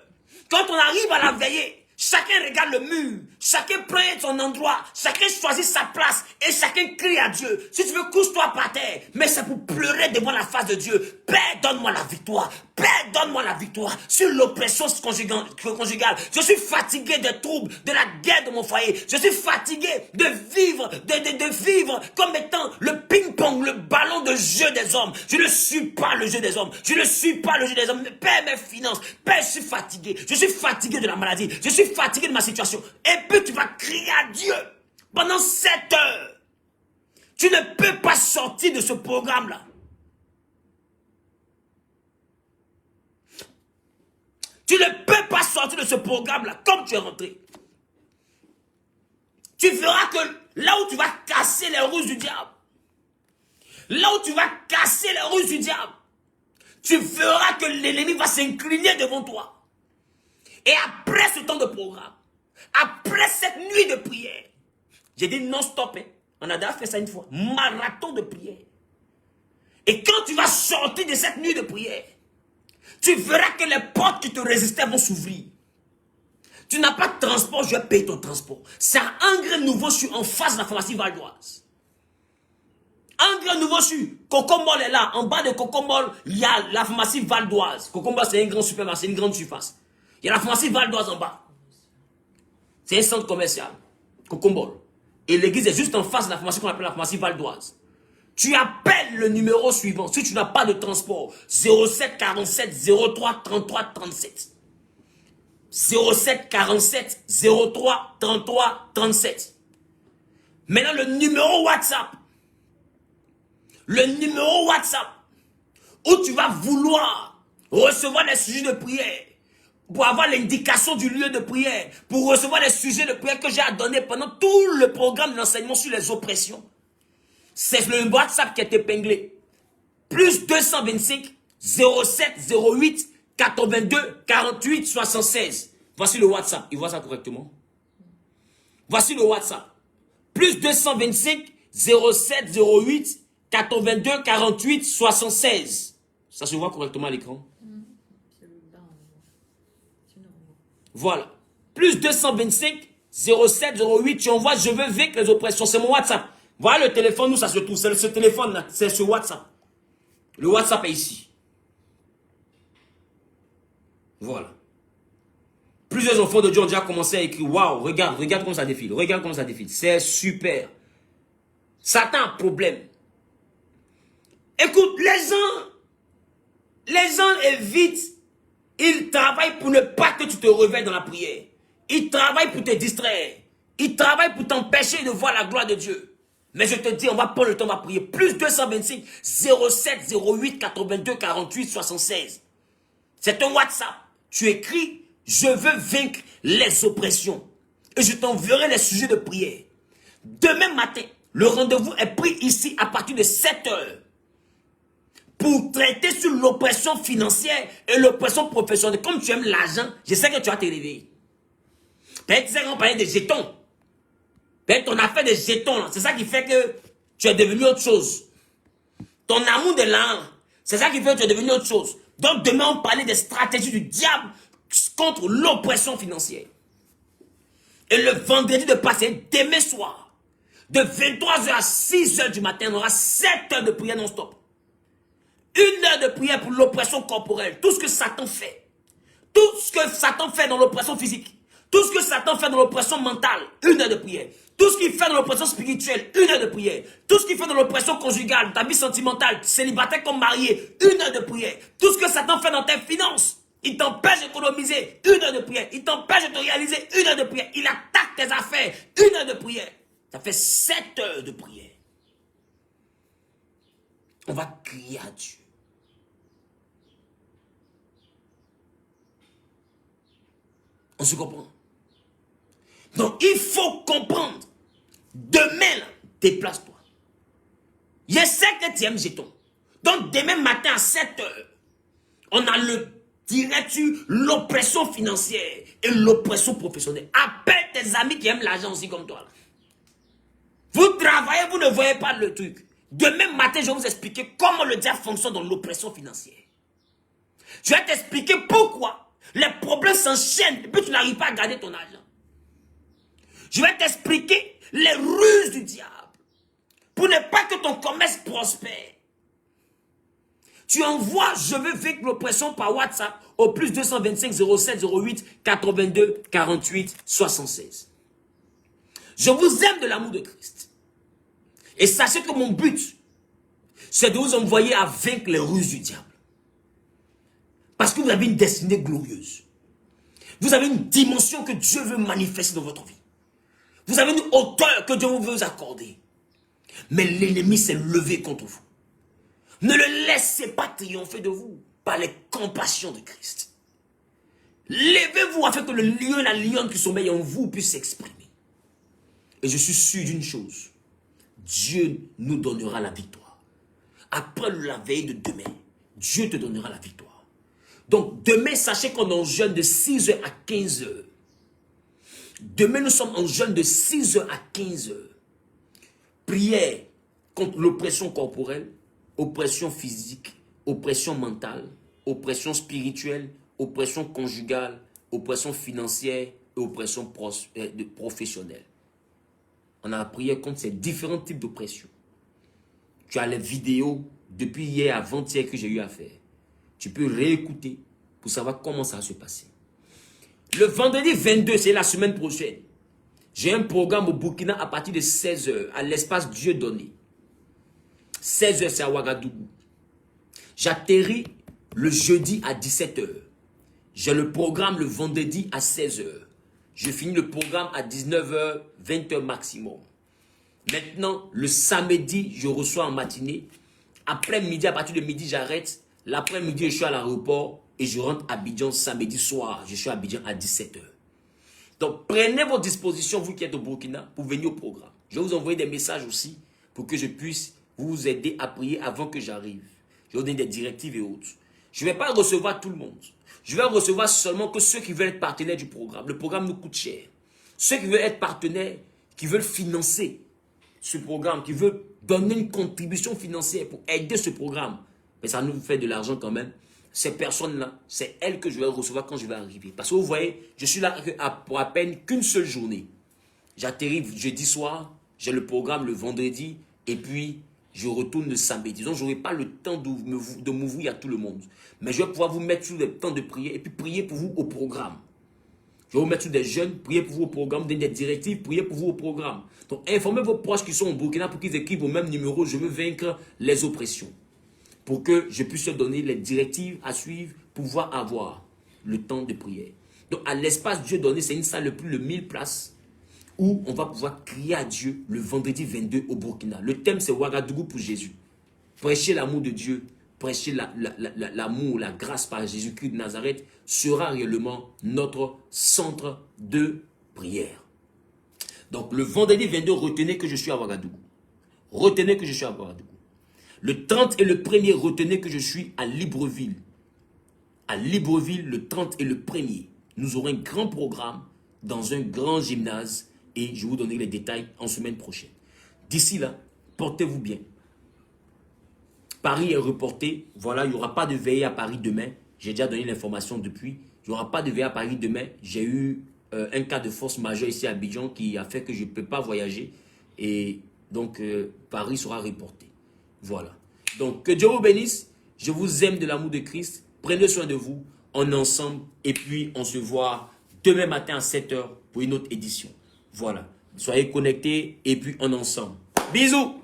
Speaker 2: Quand on arrive à la veillée, chacun regarde le mur. Chacun prend son endroit. Chacun choisit sa place. Et chacun crie à Dieu. Si tu veux, couche-toi par terre. Mais c'est pour pleurer devant la face de Dieu. Père, donne-moi la victoire. Père, donne-moi la victoire sur l'oppression conjugale. Je suis fatigué des troubles, de la guerre de mon foyer. Je suis fatigué de vivre, de vivre comme étant le ping-pong, le ballon de jeu des hommes. Je ne suis pas le jeu des hommes. Je ne suis pas le jeu des hommes. Père, mes finances. Père, je suis fatigué. Je suis fatigué de la maladie. Je suis fatigué de ma situation. Et puis tu vas crier à Dieu pendant 7 heures. Tu ne peux pas sortir de ce programme-là. Tu ne peux pas sortir de ce programme-là comme tu es rentré. Tu verras que là où tu vas casser les ruses du diable, là où tu vas casser les ruses du diable, tu verras que l'ennemi va s'incliner devant toi. Et après ce temps de programme, après cette nuit de prière, j'ai dit non-stop, hein. On a déjà fait ça une fois, marathon de prière. Et quand tu vas sortir de cette nuit de prière, tu verras que les portes qui te résistaient vont s'ouvrir. Tu n'as pas de transport, je vais payer ton transport. C'est un engrais nouveau sur en face de la pharmacie Val d'Oise. Engrais nouveau sur Cocomol est là. En bas de Cocomol, il y a la pharmacie Val d'Oise. Cocomol, c'est un grand supermarché, une grande surface. Il y a la pharmacie Val d'Oise en bas. C'est un centre commercial. Cocomol. Et l'église est juste en face de la pharmacie qu'on appelle la pharmacie Val d'Oise. Tu appelles le numéro suivant. Si tu n'as pas de transport, 07 47 03 33 37. 07 47 03 33 37. Maintenant, le numéro WhatsApp. Le numéro WhatsApp où tu vas vouloir recevoir les sujets de prière, pour avoir l'indication du lieu de prière, pour recevoir les sujets de prière que j'ai à donner pendant tout le programme d'enseignement sur les oppressions. C'est le WhatsApp qui est épinglé. Plus 225 07 08 82 48 76. Voici le WhatsApp. Il voit ça correctement. Voici le WhatsApp. Plus 225 07 08 82 48 76. Ça se voit correctement à l'écran. Voilà. Plus 225 07 08. Tu envoies je veux vaincre les oppressions. C'est mon WhatsApp. Voilà le téléphone, nous ça se trouve. C'est ce téléphone-là. C'est ce WhatsApp. Le WhatsApp est ici. Voilà. Plusieurs enfants de Dieu ont déjà commencé à écrire. Waouh, regarde comment ça défile. Regarde comment ça défile. C'est super. Satan a un problème. Écoute, les gens évitent. Ils travaillent pour ne pas que tu te réveilles dans la prière. Ils travaillent pour te distraire. Ils travaillent pour t'empêcher de voir la gloire de Dieu. Mais je te dis, on va prendre le temps, on va prier. Plus 225 07 08 82 48 76. C'est un WhatsApp. Tu écris, je veux vaincre les oppressions. Et je t'enverrai les sujets de prière. Demain matin, le rendez-vous est pris ici à partir de 7 heures. Pour traiter sur l'oppression financière et l'oppression professionnelle. Comme tu aimes l'argent, je sais que tu vas te réveiller. Peut-être tu sais qu'on parlait des jetons. Peut-être ton affaire des jetons, c'est ça qui fait que tu es devenu autre chose. Ton amour de l'argent, c'est ça qui fait que tu es devenu autre chose. Donc demain, on parlait des stratégies du diable contre l'oppression financière. Et le vendredi de passer, demain soir, de 23h à 6h du matin, on aura 7 heures de prière non-stop. 1 heure de prière pour l'oppression corporelle. Tout ce que Satan fait. Tout ce que Satan fait dans l'oppression physique. Tout ce que Satan fait dans l'oppression mentale. 1 heure de prière. Tout ce qu'il fait dans l'oppression spirituelle. 1 heure de prière. Tout ce qu'il fait dans l'oppression conjugale, ta vie sentimentale, célibataire comme marié. 1 heure de prière. Tout ce que Satan fait dans tes finances. Il t'empêche d'économiser. 1 heure de prière. Il t'empêche de te réaliser. 1 heure de prière. Il attaque tes affaires. 1 heure de prière. Ça fait 7 heures de prière. On va crier à Dieu. On se comprend. Donc, il faut comprendre. Demain, là, déplace-toi. Je sais que tu aimes jeton. Donc, demain matin à 7 heures, on a le direct sur l'oppression financière et l'oppression professionnelle. Appelle tes amis qui aiment l'argent aussi comme toi. Là. Vous travaillez, vous ne voyez pas le truc. Demain matin, je vais vous expliquer comment le diable fonctionne dans l'oppression financière. Je vais t'expliquer pourquoi les problèmes s'enchaînent et puis tu n'arrives pas à garder ton argent. Je vais t'expliquer les ruses du diable pour ne pas que ton commerce prospère. Tu envoies je veux vaincre l'oppression par WhatsApp au plus 225 07 08 82 48 76. Je vous aime de l'amour de Christ. Et sachez que mon but, c'est de vous envoyer à vaincre les ruses du diable. Parce que vous avez une destinée glorieuse. Vous avez une dimension que Dieu veut manifester dans votre vie. Vous avez une hauteur que Dieu veut vous accorder. Mais l'ennemi s'est levé contre vous. Ne le laissez pas triompher de vous par les compassions de Christ. Levez-vous afin que le lion et la lionne qui sommeille en vous puissent s'exprimer. Et je suis sûr d'une chose. Dieu nous donnera la victoire. Après la veille de demain, Dieu te donnera la victoire. Donc demain, sachez qu'on est en jeûne de 6h à 15h. Demain, nous sommes en jeûne de 6h à 15h. Prière contre l'oppression corporelle, oppression physique, oppression mentale, oppression spirituelle, oppression conjugale, oppression financière et oppression professionnelle. On a prié contre ces différents types d'oppression. Tu as les vidéos depuis hier, avant-hier que j'ai eu à faire. Tu peux réécouter pour savoir comment ça va se passer. Le vendredi 22, c'est la semaine prochaine. J'ai un programme au Burkina à partir de 16h, à l'espace Dieu donné. 16h, c'est à Ouagadougou. J'atterris le jeudi à 17h. J'ai le programme le vendredi à 16h. Je finis le programme à 19h, 20h maximum. Maintenant, le samedi, je reçois en matinée. Après-midi, à partir de midi, j'arrête. L'après-midi, je suis à l'aéroport et je rentre à Abidjan samedi soir. Je suis à Abidjan à 17h. Donc, prenez vos dispositions, vous qui êtes au Burkina, pour venir au programme. Je vais vous envoyer des messages aussi pour que je puisse vous aider à prier avant que j'arrive. Je vais vous donner des directives et autres. Je ne vais pas recevoir tout le monde. Je vais recevoir seulement que ceux qui veulent être partenaires du programme. Le programme nous coûte cher. Ceux qui veulent être partenaires, qui veulent financer ce programme, qui veulent donner une contribution financière pour aider ce programme, mais ça nous fait de l'argent quand même. Ces personnes-là, c'est elles que je vais recevoir quand je vais arriver. Parce que vous voyez, je suis là pour à peine qu'une seule journée. J'atterris jeudi soir, j'ai le programme le vendredi, et puis je retourne le samedi. Donc, je n'aurai pas le temps de m'ouvrir à tout le monde. Mais je vais pouvoir vous mettre sur le temps de prier et puis prier pour vous au programme. Je vais vous mettre sur des jeunes, prier pour vous au programme, donner des directives, prier pour vous au programme. Donc, informez vos proches qui sont au Burkina pour qu'ils écrivent au même numéro. Je veux vaincre les oppressions. Pour que je puisse leur donner les directives à suivre pour pouvoir avoir le temps de prière. Donc, à l'espace Dieu donné, c'est une salle de plus de 1000 places où on va pouvoir crier à Dieu le vendredi 22 au Burkina. Le thème, c'est Ouagadougou pour Jésus. Prêcher l'amour de Dieu, prêcher l'amour, la grâce par Jésus-Christ de Nazareth sera réellement notre centre de prière. Donc, le vendredi 22, retenez que je suis à Ouagadougou. Retenez que je suis à Ouagadougou. Le 30 et le 1er, retenez que je suis à Libreville. À Libreville, le 30 et le 1er. Nous aurons un grand programme dans un grand gymnase et je vous donnerai les détails en semaine prochaine. D'ici là, portez-vous bien. Paris est reporté. Voilà, il n'y aura pas de veillée à Paris demain. J'ai déjà donné l'information depuis. Il n'y aura pas de veillée à Paris demain. J'ai eu un cas de force majeure ici à Abidjan qui a fait que je ne peux pas voyager. Et donc, Paris sera reporté. Voilà. Donc, que Dieu vous bénisse. Je vous aime de l'amour de Christ. Prenez soin de vous. On est ensemble. Et puis, on se voit demain matin à 7h pour une autre édition. Voilà. Soyez connectés et puis on est ensemble. Bisous.